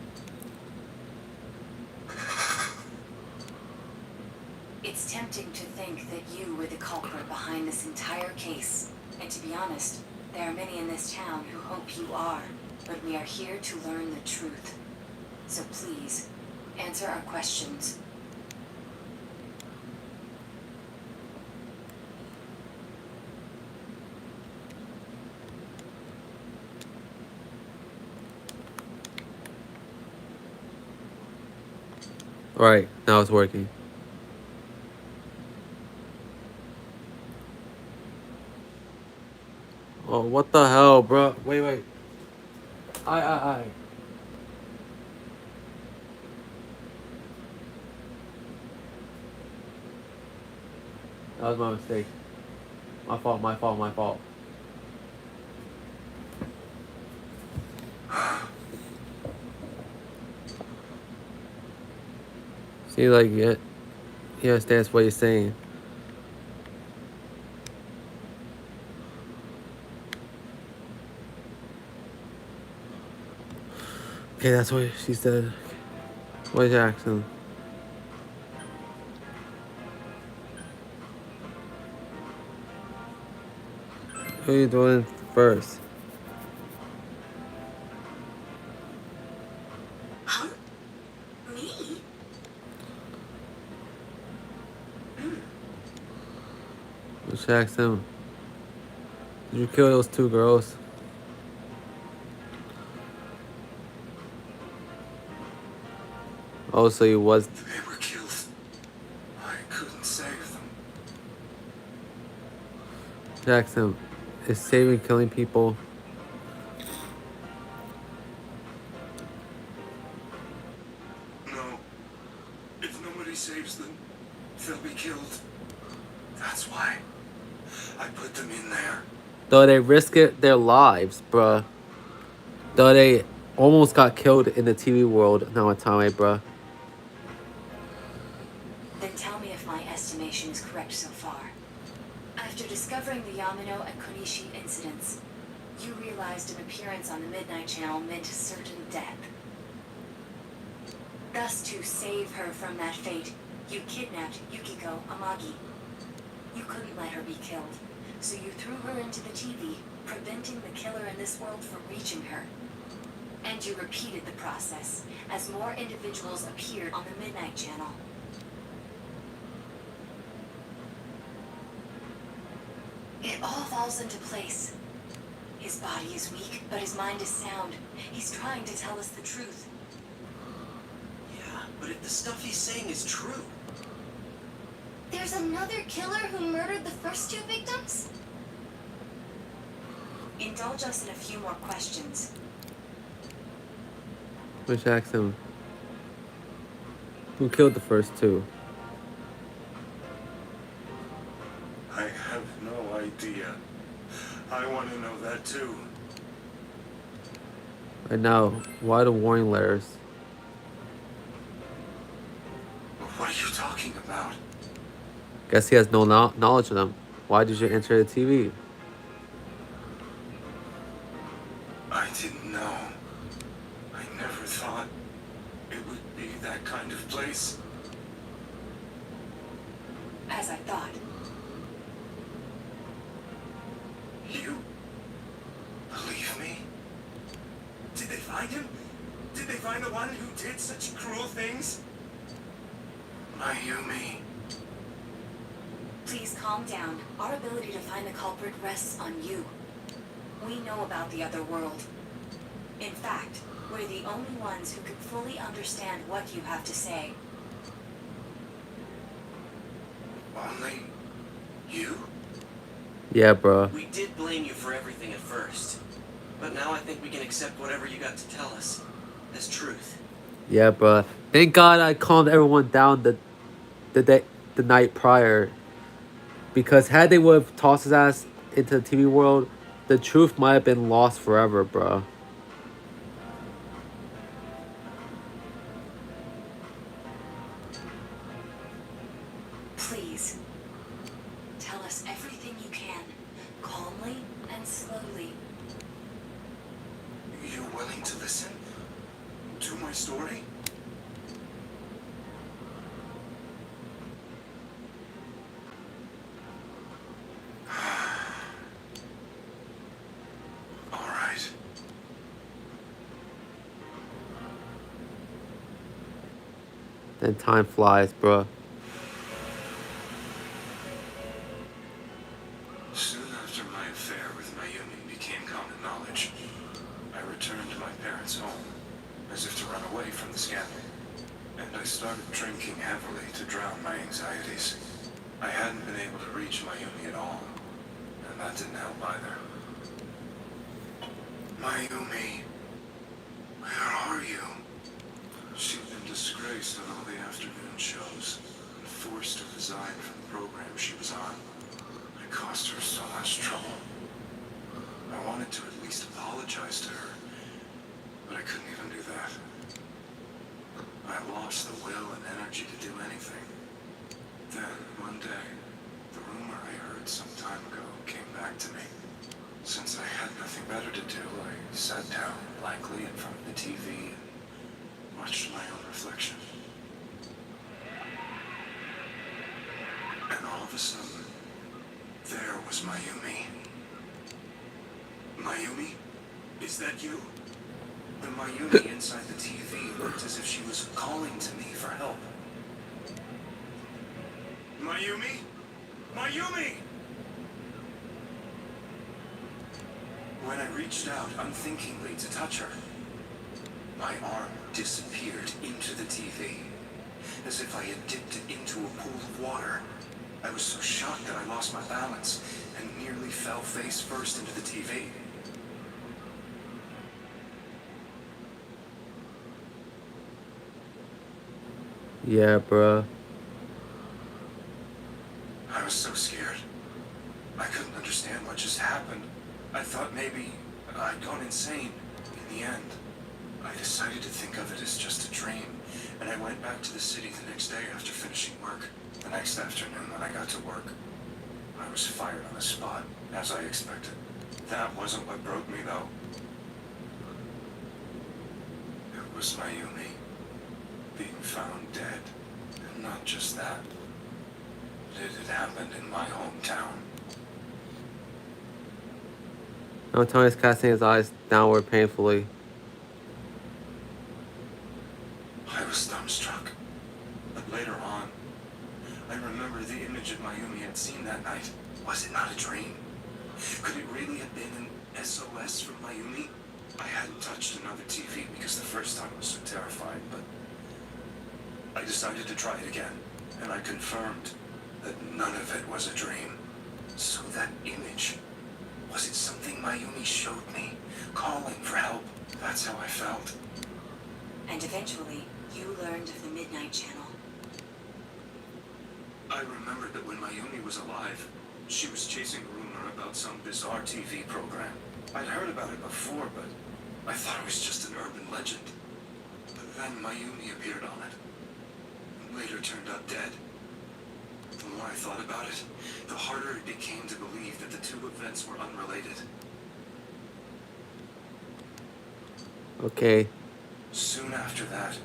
It's tempting to think that you were the culprit behind this entire case. And to be honest, there are many in this town who hope you are. But we are here to learn the truth. So please, answer our questions. Alright, now it's working. Oh, what the hell, bro? Wait. Aye. That was my mistake. My fault, my fault, my fault. See, like, he understands what he's saying. Okay, that's what she said. What Jackson? Who are you doing first? Huh? Me? What Jackson? Did you kill those two girls? Oh, so you was. They were killed. I couldn't save them. Jackson, is saving killing people? No. If nobody saves them, they'll be killed. That's why I put them in there. Though they risk it their lives, bruh. Though they almost got killed in the TV world, Namatame, bruh. Then tell me if my estimation is correct so far. After discovering the Yamano and Konishi incidents, you realized an appearance on the Midnight Channel meant certain death. Thus, to save her from that fate, you kidnapped Yukiko Amagi. You couldn't let her be killed, so you threw her into the TV, preventing the killer in this world from reaching her. And you repeated the process as more individuals appeared on the Midnight Channel. It all falls into place. His body is weak, but his mind is sound. He's trying to tell us the truth. Yeah, but if the stuff he's saying is true, There's another killer who murdered the first two victims? Indulge us in a few more questions. What Jackson? Who killed the first two? I have no idea. I want to know that too. Right now, why the warning letters? What are you talking about? Guess he has no knowledge of them. Why did you enter the TV? I didn't know. I never thought it would be that kind of place. As I thought. You believe me? Did they find him? Did they find the one who did such cruel things? Mayumi. Please calm down. Our ability to find the culprit rests on you. We know about the other world. In fact, we're the only ones who can fully understand what you have to say. Only you? Yeah, bruh. we did blame you for everything at first. But now I think we can accept whatever you got to tell us as truth. Yeah, bruh. Thank God I calmed everyone down the night prior. Because had they would have tossed his ass into the TV world, the truth might have been lost forever, bruh. Please, tell us everything you can, calmly and slowly. You willing to listen to my story? All right. Then time flies, bruh. Soon after my affair with Mayumi became common knowledge, I returned to my parents' home, as if to run away from the scandal. And I started drinking heavily to drown my anxieties. I hadn't been able to reach Mayumi at all, and that didn't help either. Mayumi, where are you? She'd been disgraced on all the afternoon shows, and forced to resign from the program she was on. I caused her so much trouble. I wanted to at least apologize to her, but I couldn't even do that. I lost the will and energy to do anything. Then, one day, the rumor I heard some time ago came back to me. Since I had nothing better to do, I sat down blankly in front of the TV and watched my own reflection. And all of a sudden, there was Mayumi. Mayumi? Is that you? The Mayumi inside the TV looked as if she was calling to me for help. Mayumi? Mayumi! When I reached out unthinkingly to touch her, my arm disappeared into the TV, as if I had dipped it into a pool of water. I was so shocked that I lost my balance and nearly fell face first into the TV. Yeah, bruh. I was so scared. I couldn't understand what just happened. I thought maybe I'd gone insane. In the end, I decided to think of it as just a dream, and I went back to the city the next day after finishing work. The next afternoon when I got to work, I was fired on the spot, as I expected. That wasn't what broke me, though. It was Mayumi being found dead. And not just that. It had happened in my hometown. Now Tony is casting his eyes downward painfully. I was dumbstruck. But later on, I remember the image of Mayumi had seen that night. Was it not a dream? Could it really have been an SOS from Mayumi? I hadn't touched another TV because the first time I was so terrified, but I decided to try it again, and I confirmed that none of it was a dream. So that image, was it something Mayumi showed me, calling for help? That's how I felt. And eventually, you learned of the Midnight Channel. I remembered that when Mayumi was alive, she was chasing a rumor about some bizarre TV program. I'd heard about it before, but I thought it was just an urban legend. But then Mayumi appeared on it, and later turned up dead. The more I thought about it, the harder it became to believe that the two events were unrelated. Okay. Soon after that,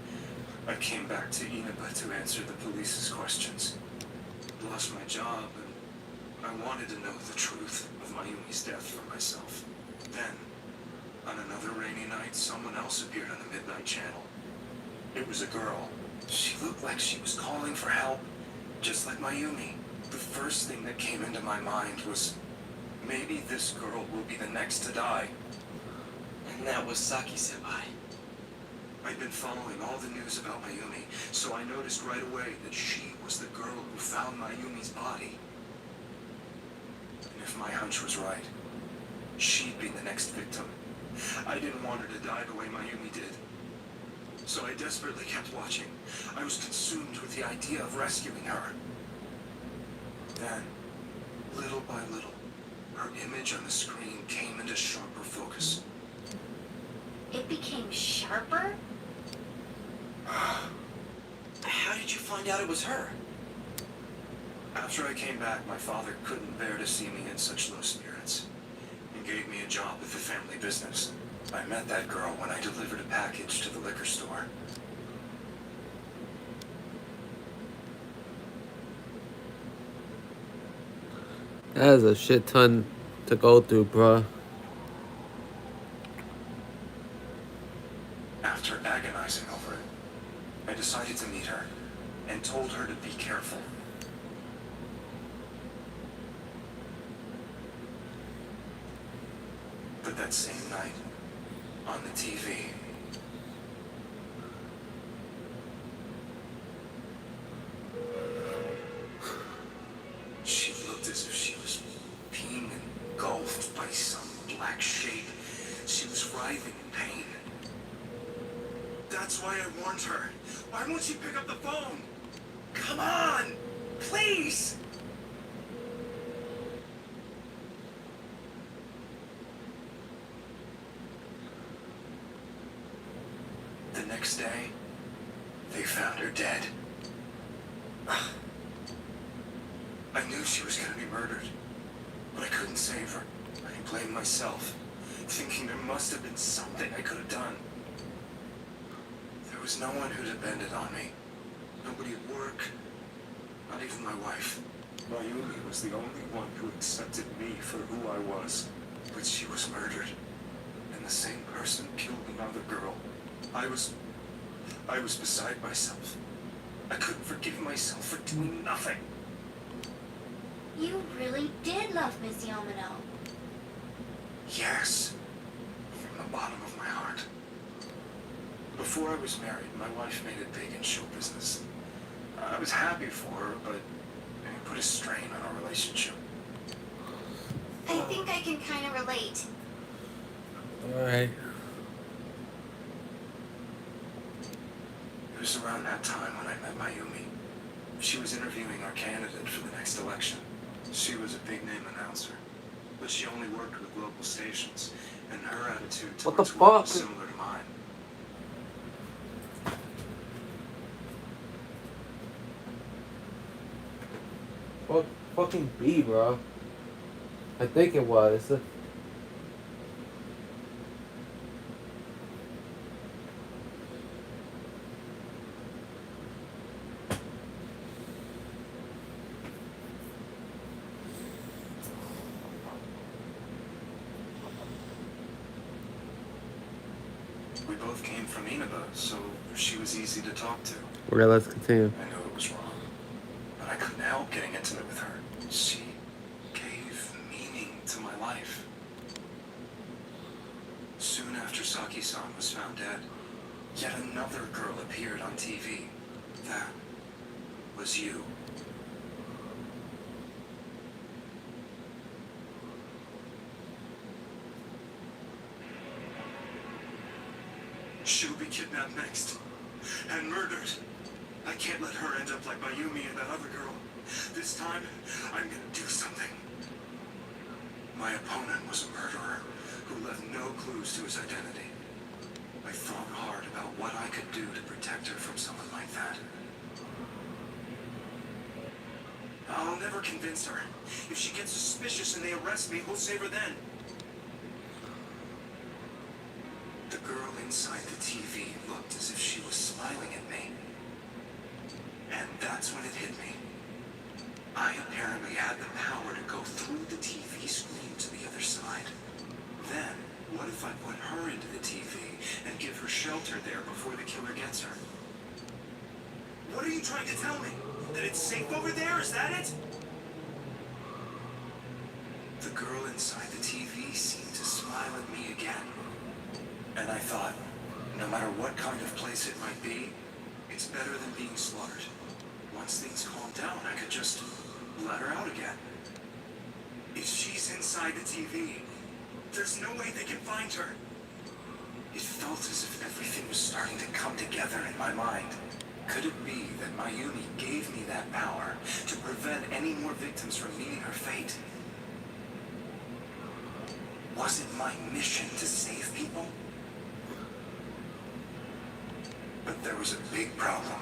I came back to Inaba to answer the police's questions. Lost my job, and I wanted to know the truth of Mayumi's death for myself. Then, on another rainy night, someone else appeared on the Midnight Channel. It was a girl. She looked like she was calling for help, just like Mayumi. The first thing that came into my mind was, maybe this girl will be the next to die. And that was Saki-senpai. I'd been following all the news about Mayumi, so I noticed right away that she was the girl who found Mayumi's body. And if my hunch was right, she'd be the next victim. I didn't want her to die the way Mayumi did. So I desperately kept watching. I was consumed with the idea of rescuing her. Then, little by little, her image on the screen came into sharper focus. It became sharper? How did you find out it was her? After I came back, my father couldn't bear to see me in such low spirits, and gave me a job with the family business. I met that girl when I delivered a package to the liquor store. That is a shit ton to go through, bruh. After agonizing over it, I decided to meet her and told her to be careful. But that same night, on the TV, she looked as if she was being engulfed by some black shape. She was writhing in pain. That's why I warned her. Why won't she pick up the phone? Come on! Please! The next day, they found her dead. I knew she was gonna be murdered, but I couldn't save her. I blamed myself, thinking there must have been something I could have done. There was no one who depended on me. Nobody at work, not even my wife. Mayumi was the only one who accepted me for who I was. But she was murdered, and the same person killed another girl. I was beside myself. I couldn't forgive myself for doing nothing. You really did love Miss Yamano. Yes, from the bottom of my heart. Before I was married, my wife made it big in show business. I was happy for her, but it put a strain on our relationship. I think I can kind of relate. Alright. It was around that time when I met Mayumi. She was interviewing our candidate for the next election. She was a big-name announcer, but she only worked with local stations, and her attitude What the towards work fuck? was similar to mine. Fucking B, bro. I think it was. We both came from Inaba, so she was easy to talk to. Okay, let's continue. I knew it was wrong, but I couldn't help getting intimate with her. She gave meaning to my life. Soon after Saki-san was found dead, yet another girl appeared on TV. That was you. She'll be kidnapped next and murdered. I can't let her end up like Mayumi and that other girl. This time, I'm gonna do something. My opponent was a murderer who left no clues to his identity. I thought hard about what I could do to protect her from someone like that. I'll never convince her. If she gets suspicious and they arrest me, who'll save her then? The girl inside the TV looked as if she was smiling at me. And that's when it hit me. I apparently had the power to go through the TV screen to the other side. Then, what if I put her into the TV and give her shelter there before the killer gets her? What are you trying to tell me? That it's safe over there? Is that it? The girl inside the TV seemed to smile at me again. And I thought, no matter what kind of place it might be, it's better than being slaughtered. Once things calm down, I could just let her out again. If she's inside the TV, there's no way they can find her. It felt as if everything was starting to come together in my mind. Could it be that Mayumi gave me that power to prevent any more victims from meeting her fate? Was it my mission to save people? But there was a big problem.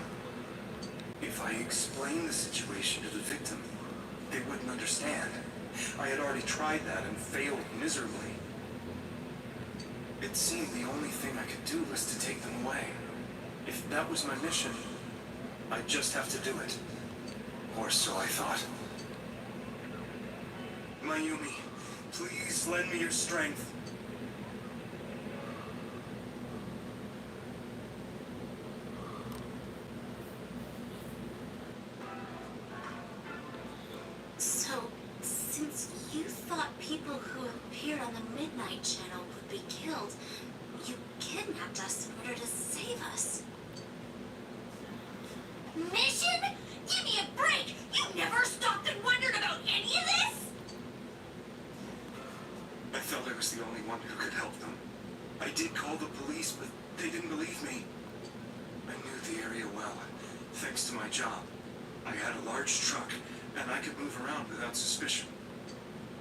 If I explained the situation to the victim, they wouldn't understand. I had already tried that and failed miserably. It seemed the only thing I could do was to take them away. If that was my mission, I'd just have to do it. Or so I thought. Mayumi, please lend me your strength. So, since you thought people who appeared on the Midnight Channel would be killed, you kidnapped us in order to save us. Mission? Give me a break! You never stopped and wondered about any of this? I felt I was the only one who could help them. I did call the police, but they didn't believe me. I knew the area well, thanks to my job. I had a large truck, and I could move around without suspicion.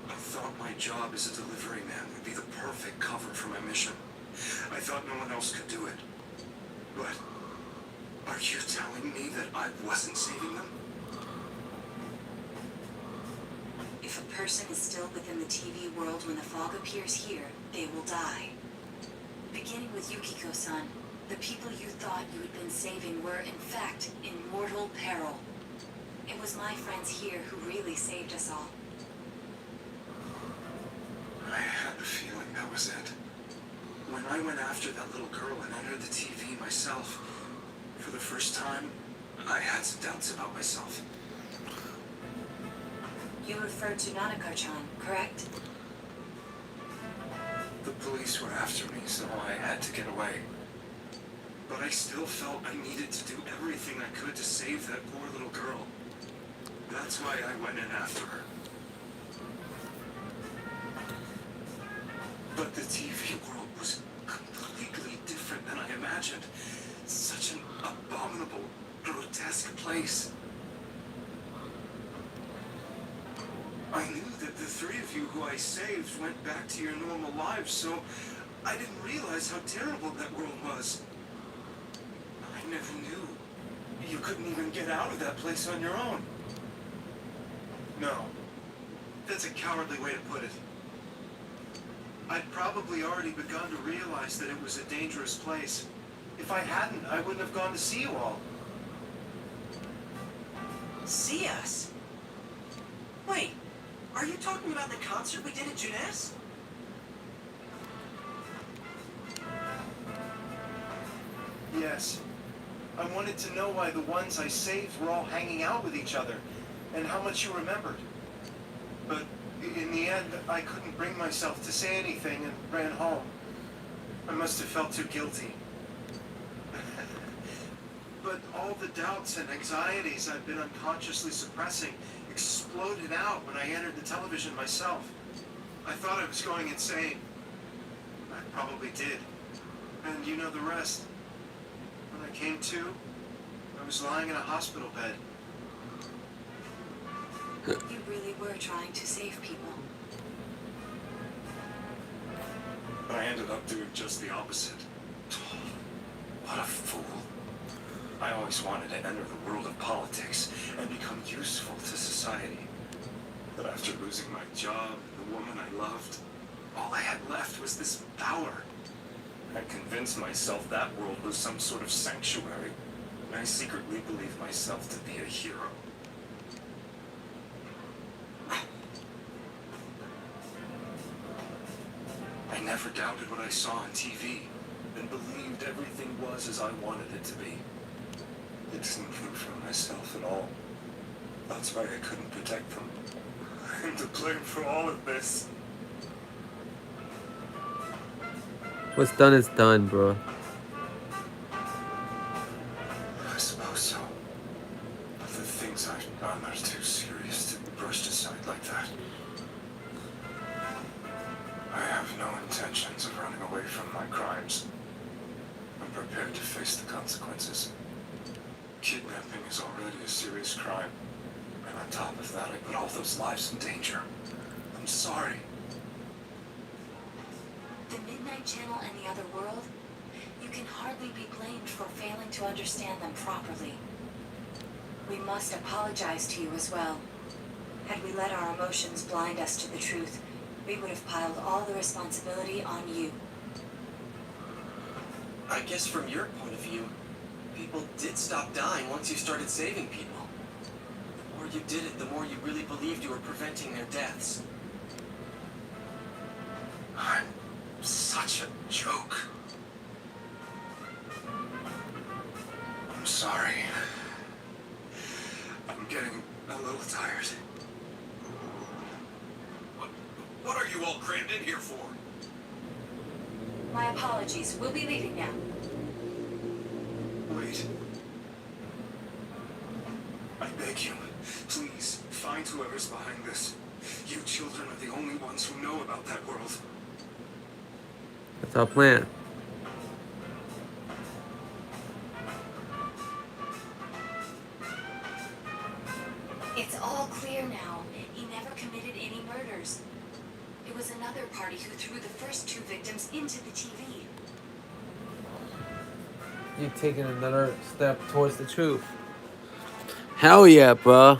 I thought my job as a delivery man would be the perfect cover for my mission. I thought no one else could do it. But are you telling me that I wasn't saving them? If a person is still within the TV world when the fog appears here, they will die. Beginning with Yukiko-san, the people you thought you had been saving were, in fact, in mortal peril. It was my friends here who really saved us all. I had a feeling that was it. When I went after that little girl and entered the TV myself, for the first time, I had some doubts about myself. You referred to Nanako-chan, correct? The police were after me, so I had to get away. But I still felt I needed to do everything I could to save that poor little girl. That's why I went in after her. But the TV world was completely different than I imagined. Such an abominable, grotesque place. I knew that the three of you who I saved went back to your normal lives, so I didn't realize how terrible that world was. I never knew. You couldn't even get out of that place on your own. No. That's a cowardly way to put it. I'd probably already begun to realize that it was a dangerous place. If I hadn't, I wouldn't have gone to see you all. See us? Wait, are you talking about the concert we did at Junes? Yes. I wanted to know why the ones I saved were all hanging out with each other, and how much you remembered. But in the end, I couldn't bring myself to say anything and ran home. I must have felt too guilty. But all the doubts and anxieties I've been unconsciously suppressing exploded out when I entered the television myself. I thought I was going insane. I probably did. And you know the rest. When I came to, I was lying in a hospital bed. You really were trying to save people. I ended up doing just the opposite. What a fool. I always wanted to enter the world of politics and become useful to society. But after losing my job and the woman I loved, all I had left was this power. I convinced myself that world was some sort of sanctuary, and I secretly believed myself to be a hero. I never doubted what I saw on TV, and believed everything was as I wanted it to be. It didn't root for myself at all. That's why I couldn't protect them. I'm to blame for all of this. What's done is done, bro. I suppose so. But the things I've done are too serious to be brushed aside like that. I have no intentions of running away from my crimes. I'm prepared to face the consequences. Kidnapping is already a serious crime. And on top of that, I put all those lives in danger. I'm sorry. The Midnight Channel and the other world, you can hardly be blamed for failing to understand them properly. We must apologize to you as well. Had we let our emotions blind us to the truth, we would have piled all the responsibility on you. I guess from your point of view, people did stop dying once you started saving people. The more you did it, the more you really believed you were preventing their deaths. I'm such a joke. I'm sorry. I'm getting a little tired. What are you all crammed in here for? My apologies. We'll be leaving now. Wait. I beg you, please find whoever's behind this. You children are the only ones who know about that world. That's our plan. was another party who threw the first 2 victims into the TV. You're taking another step towards the truth. Hell yeah, bro.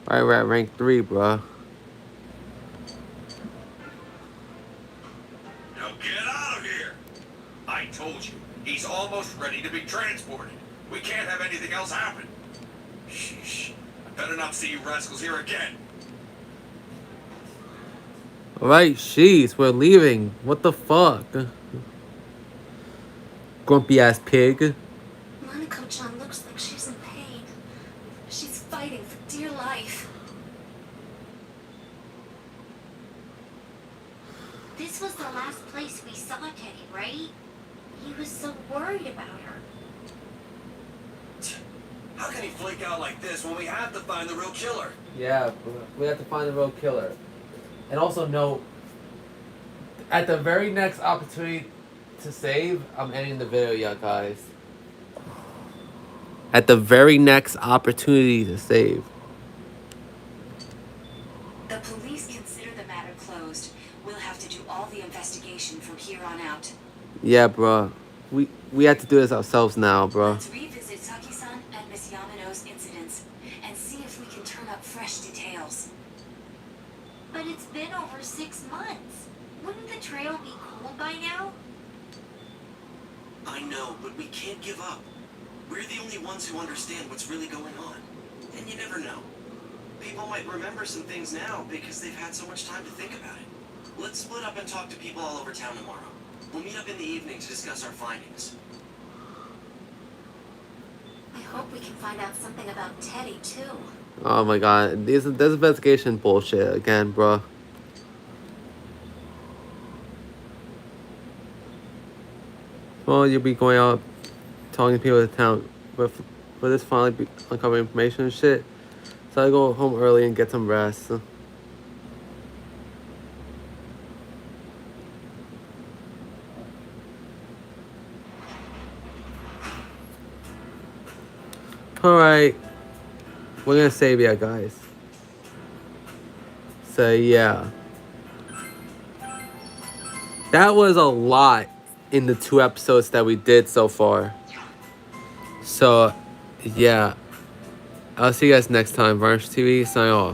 Alright, we're at rank 3, bro. Now get out of here! I told you, he's almost ready to be transported. We can't have anything else happen. Sheesh. I better not see you rascals here again. Alright, sheesh, we're leaving. What the fuck? Grumpy ass pig. Nanako-chan looks like she's in pain. She's fighting for dear life. This was the last place we saw Teddy, right? He was so worried about her. How can he flake out like this when we have to find the real killer? Yeah, we have to find the real killer. And also note, at the very next opportunity to save, I'm ending the video, y'all guys. At the very next opportunity to save. The police consider the matter closed. We'll have to do all the investigation from here on out. Yeah, bro. We have to do this ourselves now, bro. Let's revisit Saki-san and Miss Yamano's incidents and see if we can turn up fresh details. But it's been over 6 months. Wouldn't the trail be cold by now? I know, but we can't give up. We're the only ones who understand what's really going on. And you never know. People might remember some things now because they've had so much time to think about it. Let's split up and talk to people all over town tomorrow. We'll meet up in the evening to discuss our findings. I hope we can find out something about Teddy, too. Oh my god. This investigation bullshit again, bro. Well, you'll be going out talking to people in town. But for this finally be uncovering information and shit. So I go home early and get some rest. Alright. We're gonna save ya, guys. So yeah. That was a lot in the 2 episodes that we did so far. So yeah. I'll see you guys next time. Varnish TV, sign off.